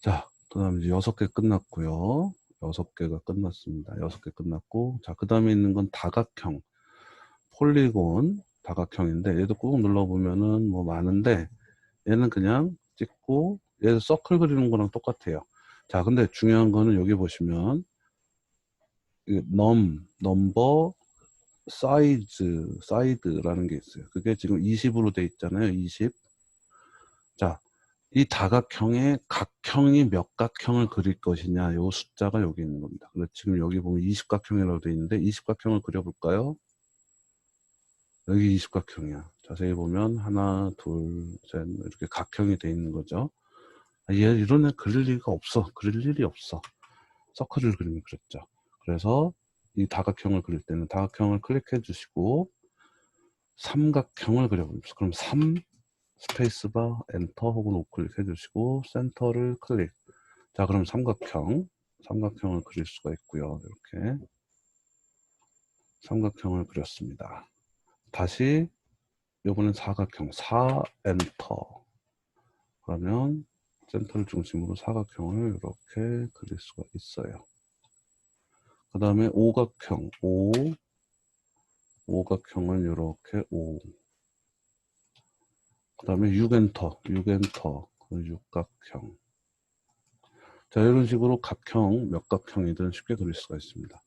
자, 그 다음에 이제 6개 끝났고요. 6개가 끝났습니다. 6개 끝났고, 자, 그 다음에 있는 건 다각형, 폴리곤, 다각형인데, 얘도 꾹 눌러보면은 뭐 많은데, 얘는 그냥 찍고, 얘도 서클 그리는 거랑 똑같아요. 자, 근데 중요한 거는 여기 보시면, 넘버, 사이드라는 게 있어요. 그게 지금 20으로 돼 있잖아요. 20. 자, 이 다각형의 각형이 몇 각형을 그릴 것이냐, 요 숫자가 여기 있는 겁니다. 그래서 지금 여기 보면 20각형이라고 되어 있는데 20각형을 그려볼까요? 여기 20각형이야. 자세히 보면 하나, 둘, 셋 이렇게 각형이 되어 있는 거죠. 얘 이런 애 그릴 리가 없어. 그릴 일이 없어. 서클을 그리면 그랬죠. 그래서 이 다각형을 그릴 때는 다각형을 클릭해 주시고 삼각형을 그려봅니다. 그럼 3 스페이스바 엔터 혹은 우클릭 해주시고 센터를 클릭. 자, 그럼 삼각형을 그릴 수가 있고요. 이렇게 삼각형을 그렸습니다. 다시 요거는 사각형 4 엔터. 그러면 센터를 중심으로 사각형을 이렇게 그릴 수가 있어요. 그 다음에 오각형 오각형은 이렇게 5. 그 다음에 6엔터 육각형. 자, 이런 식으로 각형, 몇 각형이든 쉽게 그릴 수가 있습니다.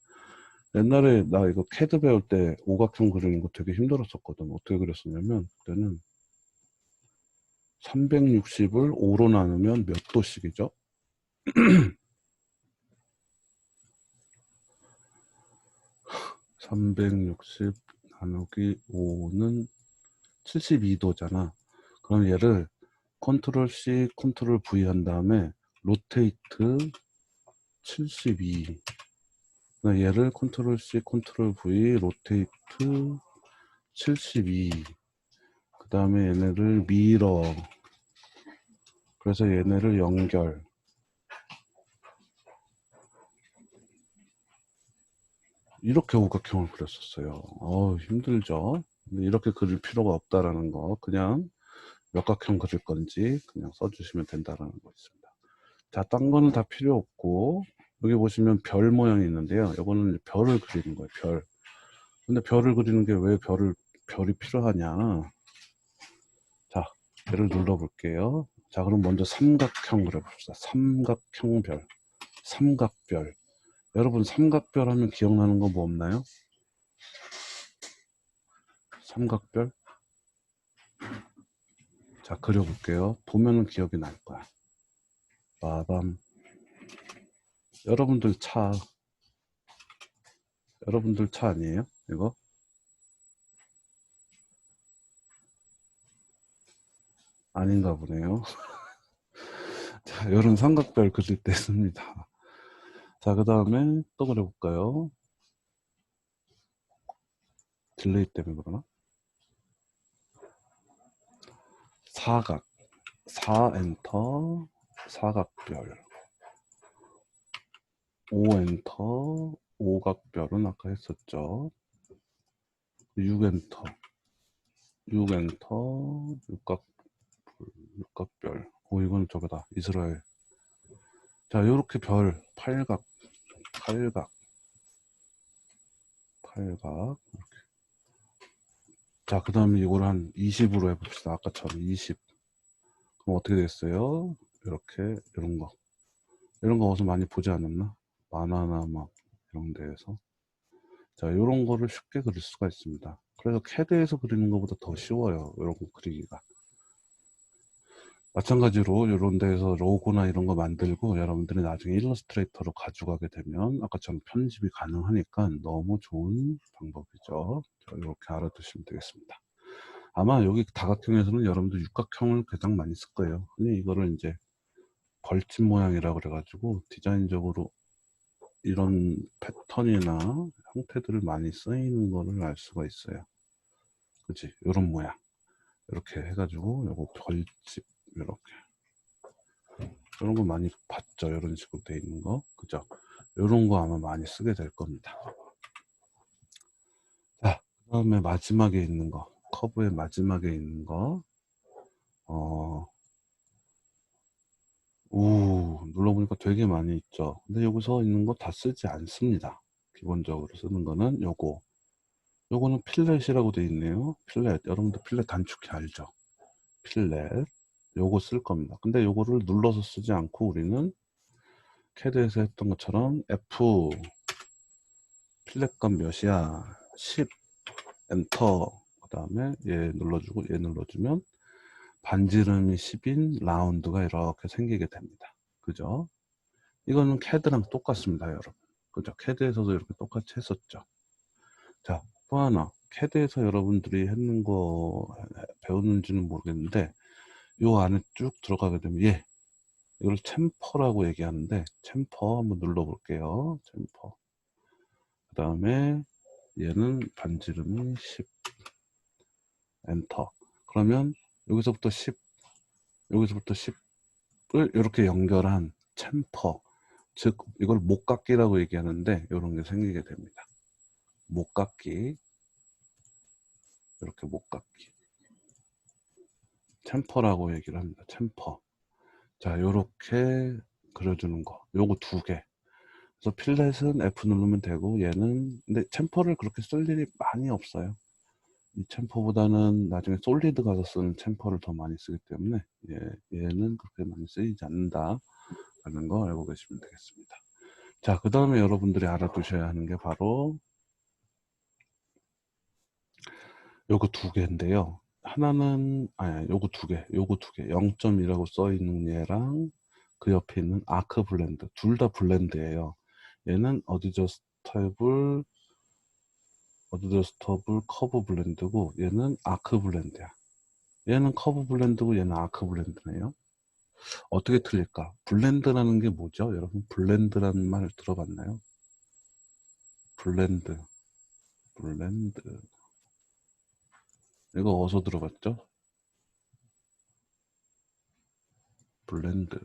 옛날에 나 이거 캐드 배울 때 오각형 그리는 거 되게 힘들었었거든. 어떻게 그렸었냐면 그때는 360을 5로 나누면 몇 도씩이죠? 360 나누기 5는 72도잖아. 그럼 얘를 컨트롤 C, 컨트롤 V 한 다음에 로테이트 72. 얘를 컨트롤 C, 컨트롤 V, 로테이트 72. 그 다음에 얘네를 미러. 그래서 얘네를 연결. 이렇게 오각형을 그렸었어요. 힘들죠. 근데 이렇게 그릴 필요가 없다라는 거. 그냥 몇 각형 그릴 건지 그냥 써주시면 된다라는 거 있습니다. 자, 딴 거는 다 필요 없고, 여기 보시면 별 모양이 있는데요. 이거는 별을 그리는 거예요, 별. 근데 별을 그리는 게 왜 별이 필요하냐. 자, 얘를 눌러볼게요. 자, 그럼 먼저 삼각형 그려봅시다. 삼각형별. 삼각별. 여러분, 삼각별 하면 기억나는 거 뭐 없나요? 삼각별? 자, 그려볼게요. 보면은 기억이 날 거야. 빠밤. 여러분들 차 아니에요? 이거? 아닌가 보네요. 자, 이런 삼각별 그릴 때 씁니다. 자, 그 다음에 또 그려볼까요? 딜레이 때문에 그러나? 사각. 4 엔터. 사각별. 5 엔터. 오각별은 아까 했었죠. 6 엔터. 6 엔터. 육각별. 이건 저거다. 이스라엘. 자, 요렇게 별. 팔각. 이렇게. 자, 그 다음에 이걸 한 20으로 해봅시다. 아까처럼 20. 그럼 어떻게 됐어요? 이렇게, 이런 거. 이런 거 어디서 많이 보지 않았나? 만화나 막 이런 데에서. 자, 이런 거를 쉽게 그릴 수가 있습니다. 그래서 캐드에서 그리는 것보다 더 쉬워요. 이런 거 그리기가. 마찬가지로 이런 데에서 로고나 이런 거 만들고 여러분들이 나중에 일러스트레이터로 가져가게 되면 아까처럼 편집이 가능하니까 너무 좋은 방법이죠. 자, 이렇게 알아두시면 되겠습니다. 아마 여기 다각형에서는 여러분들 육각형을 가장 많이 쓸 거예요. 근데 이거를 이제 벌집 모양이라고 그래가지고 디자인적으로 이런 패턴이나 형태들을 많이 쓰이는 거를 알 수가 있어요. 그치? 이런 모양. 이렇게 해가지고 요거 벌집 이렇게 이런 거 많이 봤죠. 이런 식으로 돼 있는 거. 그죠? 이런 거 아마 많이 쓰게 될 겁니다. 자, 그 다음에 마지막에 있는 거. 커브의 마지막에 있는 거. 눌러보니까 되게 많이 있죠. 근데 여기서 있는 거 다 쓰지 않습니다. 기본적으로 쓰는 거는 요거. 요거는 필렛이라고 돼 있네요. 필렛. 여러분들 필렛 단축키 알죠? 필렛. 요거 쓸 겁니다. 근데 요거를 눌러서 쓰지 않고 우리는 캐드에서 했던 것처럼 F 필렛값 몇이야? 10 엔터. 그 다음에 얘 눌러주고 얘 눌러주면 반지름이 10인 라운드가 이렇게 생기게 됩니다. 그죠? 이거는 캐드랑 똑같습니다, 여러분. 그죠? 캐드에서도 이렇게 똑같이 했었죠. 자, 또 하나. 캐드에서 여러분들이 했는 거 배웠는지는 모르겠는데 요 안에 쭉 들어가게 되면 이걸 챔퍼라고 얘기하는데 챔퍼 한번 눌러볼게요. 챔퍼. 그 다음에 얘는 반지름이 10 엔터. 그러면 여기서부터 10 여기서부터 10을 이렇게 연결한 챔퍼, 즉 이걸 목깎기라고 얘기하는데 이런 게 생기게 됩니다. 목깎기. 이렇게 목깎기 챔퍼라고 얘기를 합니다. 챔퍼. 자, 요렇게 그려주는 거. 요거 두 개. 그래서 필렛은 F 누르면 되고 얘는 근데 챔퍼를 그렇게 쓸 일이 많이 없어요. 이 챔퍼보다는 나중에 솔리드 가서 쓰는 챔퍼를 더 많이 쓰기 때문에 얘는 그렇게 많이 쓰이지 않는다 라는 거 알고 계시면 되겠습니다. 자, 그 다음에 여러분들이 알아두셔야 하는 게 바로 요거 두 개인데요. 하나는 요거 두 개, 요거 두 개, 0.2라고 써 있는 얘랑 그 옆에 있는 아크 블렌드, 둘 다 블렌드예요. 얘는 어드저스터블 커브 블렌드고 얘는 아크 블렌드야. 얘는 커브 블렌드고 얘는 아크 블렌드네요. 어떻게 틀릴까? 블렌드라는 게 뭐죠? 여러분 블렌드라는 말 들어봤나요? 블렌드, 블렌드. 이거 어디서 들어봤죠? 블렌드.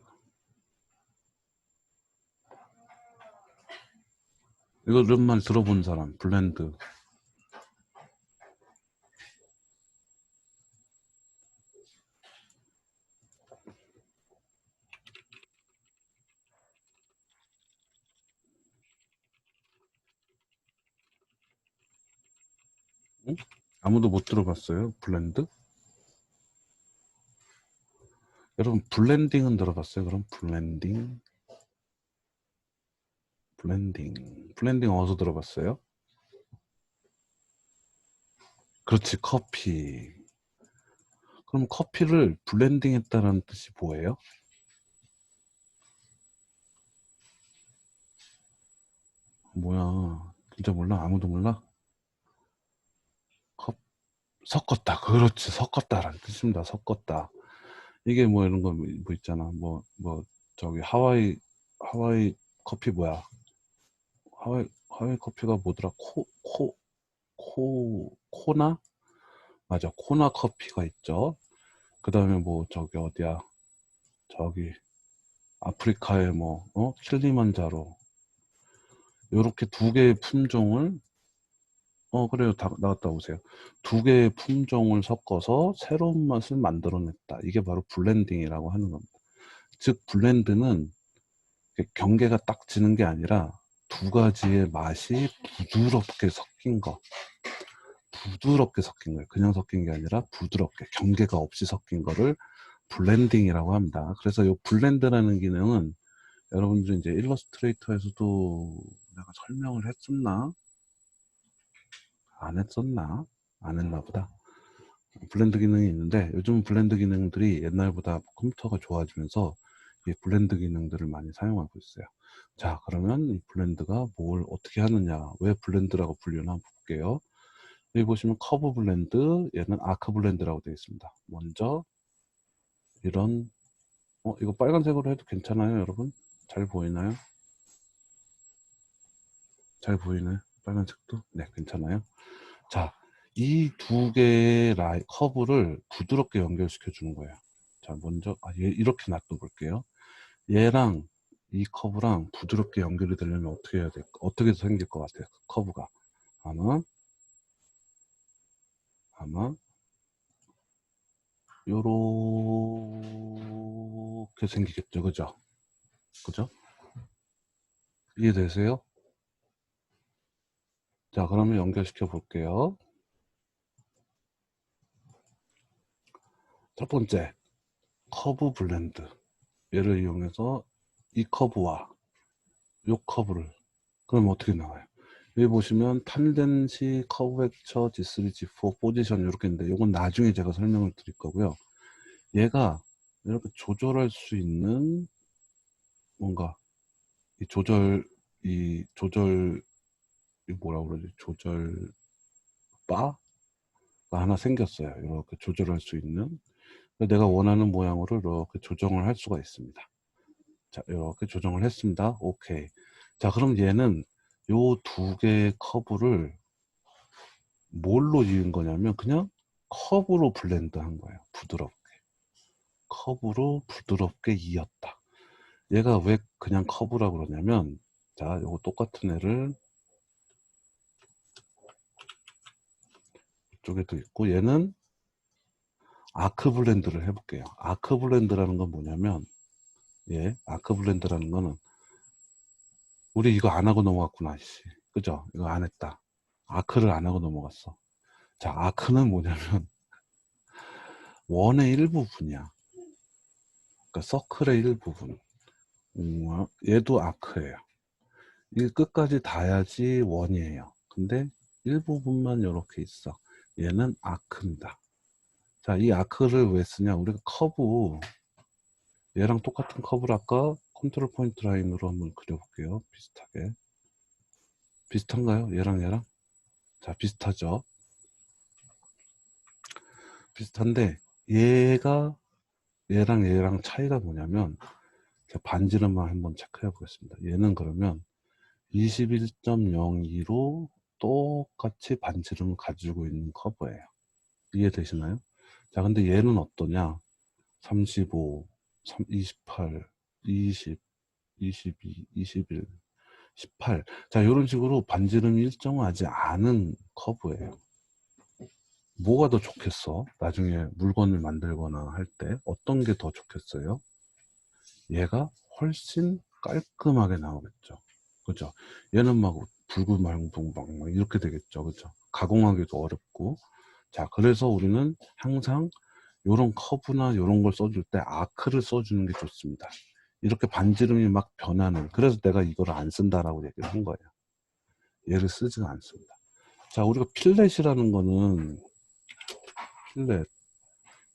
이거 이런 말 들어본 사람, 블렌드. 응? 아무도 못 들어봤어요? 블렌드? 여러분 블렌딩은 들어봤어요? 그럼 블렌딩? 블렌딩 어디서 들어봤어요? 그렇지, 커피. 그럼 커피를 블렌딩 했다는 뜻이 뭐예요? 뭐야, 진짜 몰라? 아무도 몰라? 컵, 섞었다. 그렇지, 섞었다라는 뜻입니다. 섞었다. 이게 뭐 이런 거 뭐 있잖아. 저기 하와이 커피 뭐야? 하와이 커피가 뭐더라? 코나? 맞아. 코나 커피가 있죠. 그 다음에 뭐 저기 어디야? 저기 아프리카의 킬리만자로. 요렇게 두 개의 품종을 그래요. 다 나갔다 오세요. 두 개의 품종을 섞어서 새로운 맛을 만들어냈다. 이게 바로 블렌딩이라고 하는 겁니다. 즉 블렌드는 경계가 딱 지는 게 아니라 두 가지의 맛이 부드럽게 섞인 거. 부드럽게 섞인 거예요. 그냥 섞인 게 아니라 부드럽게 경계가 없이 섞인 거를 블렌딩이라고 합니다. 그래서 이 블렌드라는 기능은 여러분들 이제 일러스트레이터에서도 내가 설명을 했었나? 안 했었나? 안 했나 보다. 블렌드 기능이 있는데 요즘 블렌드 기능들이 옛날보다 컴퓨터가 좋아지면서 이 블렌드 기능들을 많이 사용하고 있어요. 자, 그러면 이 블렌드가 뭘 어떻게 하느냐, 왜 블렌드라고 불리나 한번 볼게요. 여기 보시면 커브 블렌드, 얘는 아크 블렌드라고 되어 있습니다. 먼저 이런 이거 빨간색으로 해도 괜찮아요, 여러분? 잘 보이나요? 잘 보이나요? 빨간색도? 네, 괜찮아요. 자, 이 두 개의 커브를 부드럽게 연결시켜 주는 거예요. 자, 먼저 얘 이렇게 놔둬 볼게요. 얘랑 이 커브랑 부드럽게 연결이 되려면 어떻게 해야 될까? 어떻게 생길 것 같아요? 커브가 아마 요렇게 생기겠죠, 그죠? 그죠? 이해되세요? 자, 그러면 연결시켜 볼게요. 첫 번째, 커브 블렌드. 얘를 이용해서 이 커브와 요 커브를, 그럼 어떻게 나와요? 여기 보시면 탄덴시, 커브렉처, G3, G4, 포지션 이렇게 있는데 요건 나중에 제가 설명을 드릴 거고요. 얘가 이렇게 조절할 수 있는 뭔가 이 뭐라 그러지? 조절 바가 하나 생겼어요. 이렇게 조절할 수 있는. 내가 원하는 모양으로 이렇게 조정을 할 수가 있습니다. 자, 이렇게 조정을 했습니다. 오케이. 자, 그럼 얘는 요 두 개의 커브를 뭘로 이은 거냐면 그냥 커브로 블렌드 한 거예요. 부드럽게. 커브로 부드럽게 이었다. 얘가 왜 그냥 커브라고 그러냐면, 자, 요거 똑같은 애를 이쪽에도 있고, 얘는 아크 블렌드를 해볼게요. 아크 블렌드라는 건 뭐냐면, 아크 블렌드라는 거는, 우리 이거 안 하고 넘어갔구나, 씨. 그죠? 이거 안 했다. 아크를 안 하고 넘어갔어. 자, 아크는 뭐냐면, 원의 일부분이야. 그러니까 서클의 일부분. 얘도 아크예요. 이게 끝까지 닿아야지 원이에요. 근데 일부분만 이렇게 있어. 얘는 아크입니다. 자, 이 아크를 왜 쓰냐? 우리가 커브, 얘랑 똑같은 커브를 아까 컨트롤 포인트 라인으로 한번 그려볼게요. 비슷하게. 비슷한가요? 얘랑? 자, 비슷하죠? 비슷한데, 얘랑 차이가 뭐냐면, 반지름만 한번 체크해 보겠습니다. 얘는 그러면 21.02로 똑같이 반지름을 가지고 있는 커브예요. 이해되시나요? 자, 근데 얘는 어떠냐? 35, 28, 20, 22, 21, 18. 자, 이런 식으로 반지름이 일정하지 않은 커브예요. 뭐가 더 좋겠어? 나중에 물건을 만들거나 할 때 어떤 게 더 좋겠어요? 얘가 훨씬 깔끔하게 나오겠죠. 그죠? 얘는 막 불구망동 막 이렇게 되겠죠. 그죠? 가공하기도 어렵고. 자, 그래서 우리는 항상 요런 커브나 요런 걸 써줄 때 아크를 써주는 게 좋습니다. 이렇게 반지름이 막 변하는, 그래서 내가 이거를 안 쓴다라고 얘기를 한 거예요. 얘를 쓰지는 않습니다. 자, 우리가 필렛이라는 거는, 필렛,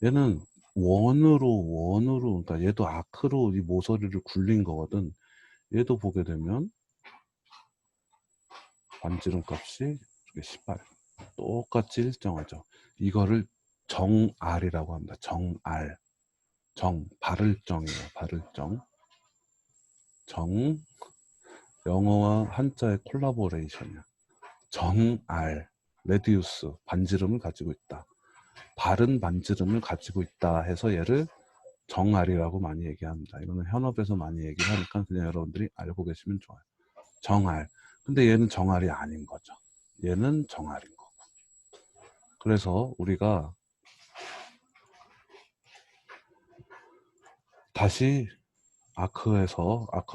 얘는 원으로, 그러니까 얘도 아크로 이 모서리를 굴린 거거든. 얘도 보게 되면 반지름 값이 18. 똑같이 일정하죠. 이거를 정알이라고 합니다. 정알. 발을정이에요. 발을정. 영어와 한자의 콜라보레이션이야. 정알, 레디우스, 반지름을 가지고 있다. 바른 반지름을 가지고 있다 해서 얘를 정알이라고 많이 얘기합니다. 이거는 현업에서 많이 얘기를 하니까 그냥 여러분들이 알고 계시면 좋아요. 정알. 근데 얘는 정알이 아닌 거죠. 얘는 정알인 거고. 그래서 우리가 다시 아크로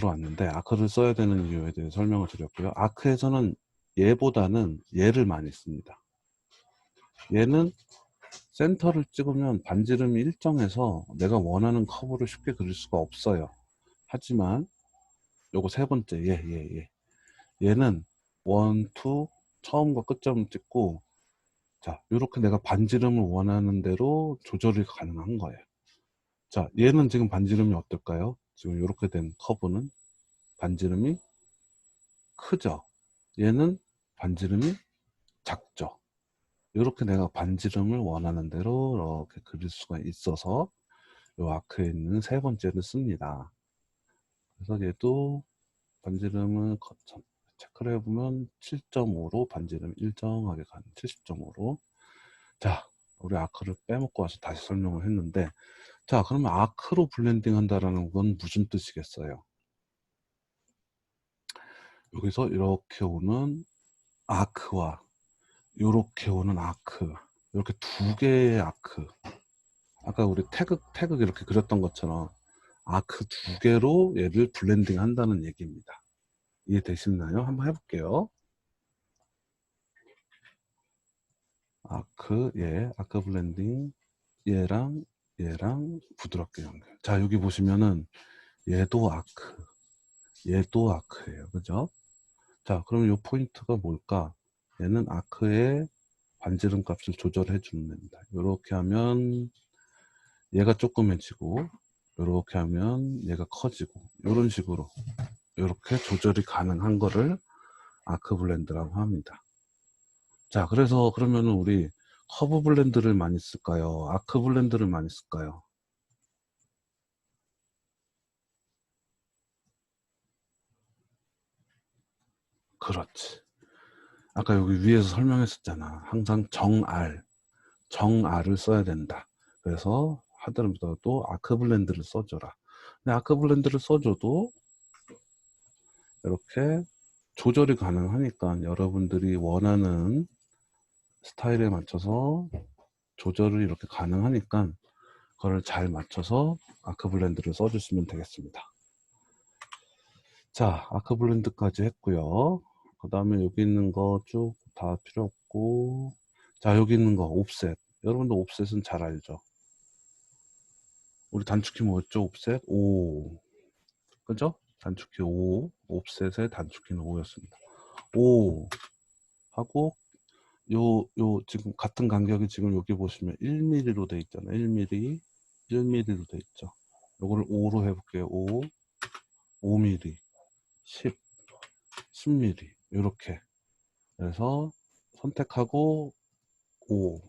왔는데, 아크를 써야 되는 이유에 대해 설명을 드렸고요. 아크에서는 얘보다는 얘를 많이 씁니다. 얘는 센터를 찍으면 반지름이 일정해서 내가 원하는 커브를 쉽게 그릴 수가 없어요. 하지만 요거 세 번째 얘는 1, 2 처음과 끝점을 찍고 자 이렇게 내가 반지름을 원하는 대로 조절이 가능한 거예요. 자 얘는 지금 반지름이 어떨까요? 지금 이렇게 된 커브는 반지름이 크죠. 얘는 반지름이 작죠. 이렇게 내가 반지름을 원하는 대로 이렇게 그릴 수가 있어서 이 아크에 있는 세 번째를 씁니다. 그래서 얘도 반지름을 체크를 해보면 7.5로 반지름 일정하게 가는 70.5로 자 우리 아크를 빼먹고 와서 다시 설명을 했는데 자 그러면 아크로 블렌딩 한다라는 건 무슨 뜻이겠어요? 여기서 이렇게 오는 아크와 이렇게 오는 아크 이렇게 두 개의 아크 아까 우리 태극 이렇게 그렸던 것처럼 아크 두 개로 얘를 블렌딩 한다는 얘기입니다. 이해되시나요? 한번 해볼게요. 아크 블렌딩 얘랑 부드럽게 연결. 자 여기 보시면은 얘도 아크예요. 그죠? 자 그럼 이 포인트가 뭘까? 얘는 아크의 반지름 값을 조절해 주면 됩니다. 이렇게 하면 얘가 조그매지고 이렇게 하면 얘가 커지고 이런 식으로 이렇게 조절이 가능한 거를 아크 블렌드라고 합니다. 자 그래서 그러면은 우리 커브 블렌드를 많이 쓸까요? 아크 블렌드를 많이 쓸까요? 그렇지. 아까 여기 위에서 설명했었잖아. 항상 정알을 써야 된다. 그래서 하더라도 아크 블렌드를 써줘라. 근데 아크 블렌드를 써줘도 이렇게 조절이 가능하니까 여러분들이 원하는 스타일에 맞춰서 조절을 이렇게 가능하니까 그걸 잘 맞춰서 아크 블렌드를 써주시면 되겠습니다. 자, 아크 블렌드까지 했고요. 그 다음에 여기 있는 거 쭉 다 필요 없고 자, 여기 있는 거 옵셋. 여러분들 옵셋은 잘 알죠? 우리 단축키 뭐였죠? 옵셋 5. 그죠? 단축키 5. 옵셋의 단축키는 5였습니다. 5 하고 지금 같은 간격이 지금 여기 보시면 1mm로 돼 있잖아요. 1mm로 돼 있죠. 요거를 5로 해볼게요. 5mm, 10, 10mm 이렇게. 그래서 선택하고 5,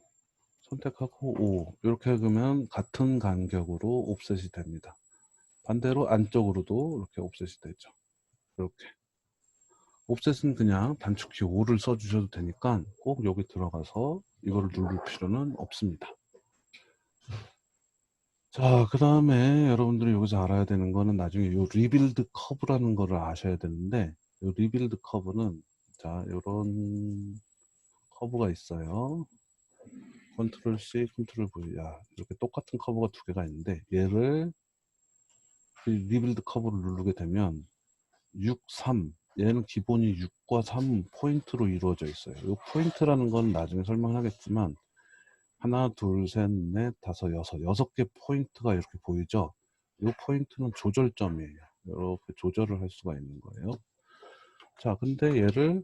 선택하고 5 이렇게 하면 같은 간격으로 옵셋이 됩니다. 반대로 안쪽으로도 이렇게 옵셋이 되죠. 이렇게. 옵셋은 그냥 단축키 5를 써주셔도 되니까 꼭 여기 들어가서 이거를 누를 필요는 없습니다. 자, 그 다음에 여러분들이 여기서 알아야 되는 거는 나중에 이 리빌드 커브라는 거를 아셔야 되는데 이 리빌드 커브는 자, 요런 커브가 있어요. 컨트롤 C, 컨트롤 V. 이렇게 똑같은 커브가 두 개가 있는데 얘를 리빌드 커브를 누르게 되면 6, 3 얘는 기본이 6과 3 포인트로 이루어져 있어요. 이 포인트라는 건 나중에 설명하겠지만 하나, 둘, 셋, 넷, 다섯, 여섯 개 포인트가 이렇게 보이죠? 이 포인트는 조절점이에요. 이렇게 조절을 할 수가 있는 거예요. 자, 근데 얘를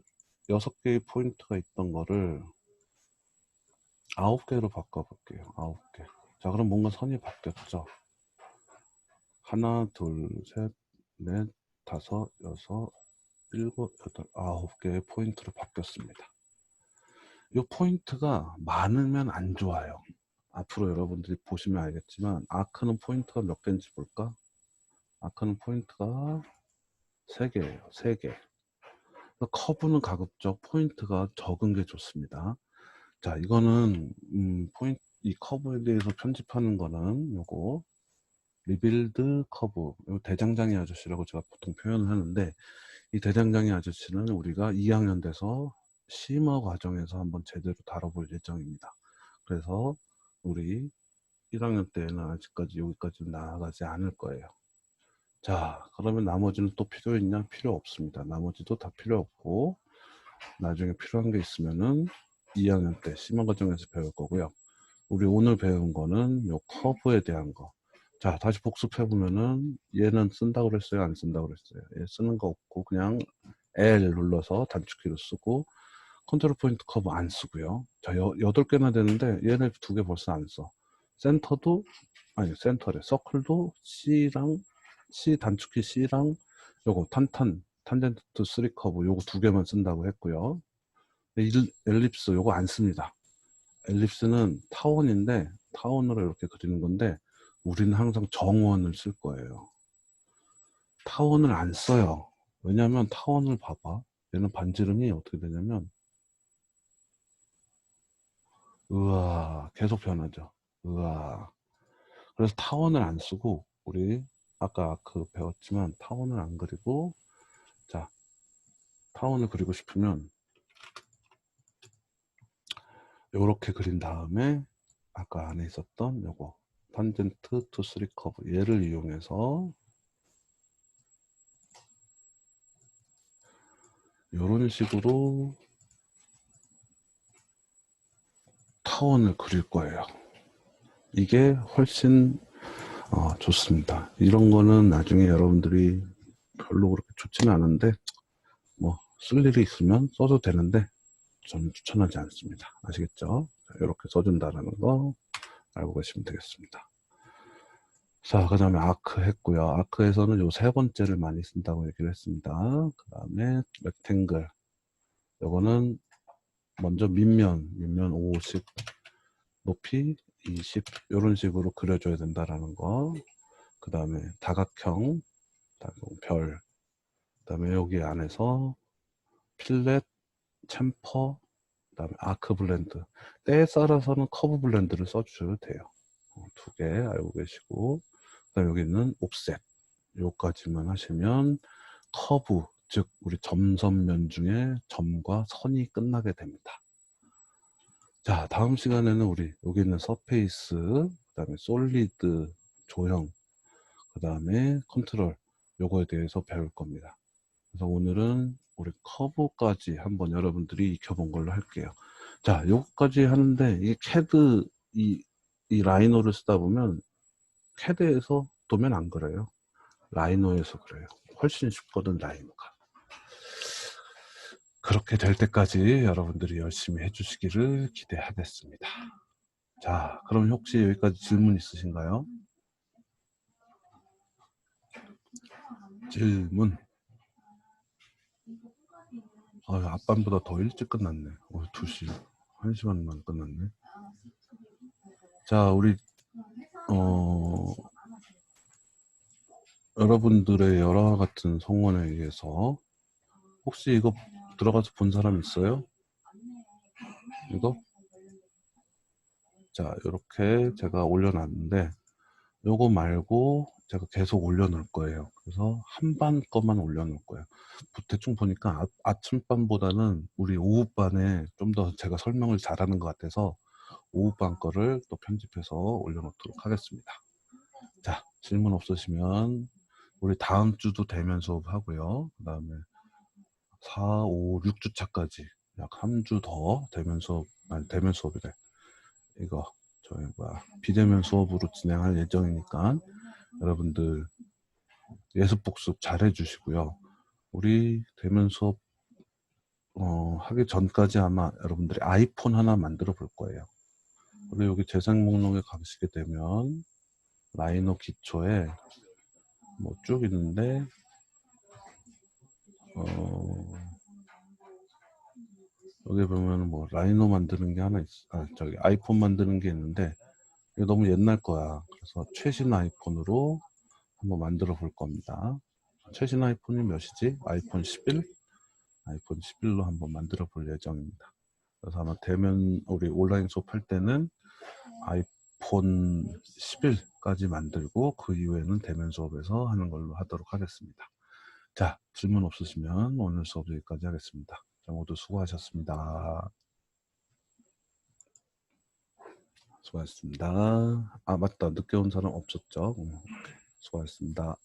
6개의 포인트가 있던 거를 9개로 바꿔볼게요. 9개. 자, 그럼 뭔가 선이 바뀌었죠? 하나, 둘, 셋, 넷, 다섯, 여섯, 일곱, 여덟, 9개의 포인트로 바뀌었습니다. 이 포인트가 많으면 안 좋아요. 앞으로 여러분들이 보시면 알겠지만 아크는 포인트가 몇 개인지 볼까? 아크는 포인트가 3개예요. 3개. 커브는 가급적 포인트가 적은 게 좋습니다. 자, 이거는 이 커브에 대해서 편집하는 거는 요거 리빌드 커브, 요 대장장이 아저씨라고 제가 보통 표현을 하는데 이 대장장이 아저씨는 우리가 2학년 돼서 심화 과정에서 한번 제대로 다뤄볼 예정입니다. 그래서 우리 1학년 때는 아직까지 여기까지 나아가지 않을 거예요. 자, 그러면 나머지는 또 필요 있냐? 필요 없습니다. 나머지도 다 필요 없고 나중에 필요한 게 있으면은 2학년 때 심화 과정에서 배울 거고요. 우리 오늘 배운 거는 요 커브에 대한 거. 자, 다시 복습해 보면은 얘는 쓴다고 그랬어요, 안 쓴다고 그랬어요? 얘 쓰는 거 없고 그냥 L 눌러서 단축키로 쓰고, 컨트롤 포인트 커브 안 쓰고요. 자, 8개나 되는데 얘네 2개 벌써 안 써. 센터도, 아니 센터래, 서클도 C 단축키 C랑 요거 탄젠트 3 커브 요거 2개만 쓴다고 했고요. 엘립스 요거 안 씁니다. 엘립스는 타원인데 타원으로 이렇게 그리는 건데 우리는 항상 정원을 쓸 거예요. 타원을 안 써요. 왜냐하면 타원을 봐봐. 얘는 반지름이 어떻게 되냐면, 으아, 계속 변하죠. 으아. 그래서 타원을 안 쓰고, 우리 아까 그 배웠지만 타원을 안 그리고, 자, 타원을 그리고 싶으면 요렇게 그린 다음에 아까 안에 있었던 요거 탄젠트 투 3 커브 얘를 이용해서 요런 식으로 타원을 그릴 거예요. 이게 훨씬 좋습니다. 이런 거는 나중에 여러분들이 별로 그렇게 좋지는 않은데 뭐 쓸 일이 있으면 써도 되는데 저는 추천하지 않습니다. 아시겠죠? 이렇게 써준다라는 거 알고 계시면 되겠습니다. 자, 그 다음에 아크 했고요. 아크에서는 요 세 번째를 많이 쓴다고 얘기를 했습니다. 그 다음에 렉탱글, 요거는 먼저 밑면 50, 높이 20 이런 식으로 그려줘야 된다라는 거. 그 다음에 다각형, 별, 그 다음에 여기 안에서 필렛, 챔퍼, 그 다음에 아크 블렌드. 때에 따라서는 커브 블렌드를 써주셔도 돼요. 2개 알고 계시고, 그 다음에 여기 있는 옵셋. 요까지만 하시면 커브, 즉 우리 점선면 중에 점과 선이 끝나게 됩니다. 자, 다음 시간에는 우리 여기 있는 서페이스, 그 다음에 솔리드, 조형, 그 다음에 컨트롤, 요거에 대해서 배울 겁니다. 그래서 오늘은 우리 커브까지 한번 여러분들이 익혀본 걸로 할게요. 자, 요거까지 하는데 이 캐드, 이 라이노를 쓰다 보면 캐드에서 도면 안 그래요. 라이노에서 그래요. 훨씬 쉽거든, 라이노가. 그렇게 될 때까지 여러분들이 열심히 해주시기를 기대하겠습니다. 자, 그럼 혹시 여기까지 질문 있으신가요? 질문. 앞반보다 더 일찍 끝났네. 2시, 1시간만 끝났네. 자, 우리 여러분들의 열화 같은 성원에 의해서 혹시 이거 들어가서 본 사람 있어요? 이거? 자, 이렇게 제가 올려놨는데 요거 말고 제가 계속 올려놓을 거예요. 그래서 한반 거만 올려놓을 거예요. 대충 보니까 아침반보다는 우리 오후반에 좀 더 제가 설명을 잘하는 것 같아서 오후반 거를 또 편집해서 올려놓도록 하겠습니다. 자, 질문 없으시면 우리 다음 주도 대면 수업 하고요. 그 다음에 4, 5, 6주차까지 약 3주 더 대면 수업, 아니 대면 수업이래. 이거 저희 비대면 수업으로 진행할 예정이니까 여러분들 예습 복습 잘 해주시고요. 우리 대면 수업 하기 전까지 아마 여러분들이 아이폰 하나 만들어 볼 거예요. 그리고 여기 재생 목록에 가시게 되면 라이노 기초에 뭐 쭉 있는데 여기 보면 뭐 라이노 만드는 게 하나 저기 아이폰 만드는 게 있는데 이거 너무 옛날 거야. 그래서 최신 아이폰으로 한번 만들어 볼 겁니다. 최신 아이폰이 몇이지? 아이폰 11? 아이폰 11로 한번 만들어 볼 예정입니다. 그래서 아마 대면 우리 온라인 수업 할 때는 아이폰 11까지 만들고 그 이후에는 대면 수업에서 하는 걸로 하도록 하겠습니다. 자, 질문 없으시면 오늘 수업 여기까지 하겠습니다. 자, 모두 수고하셨습니다. 수고하셨습니다. 맞다. 늦게 온 사람 없었죠? 수고하셨습니다.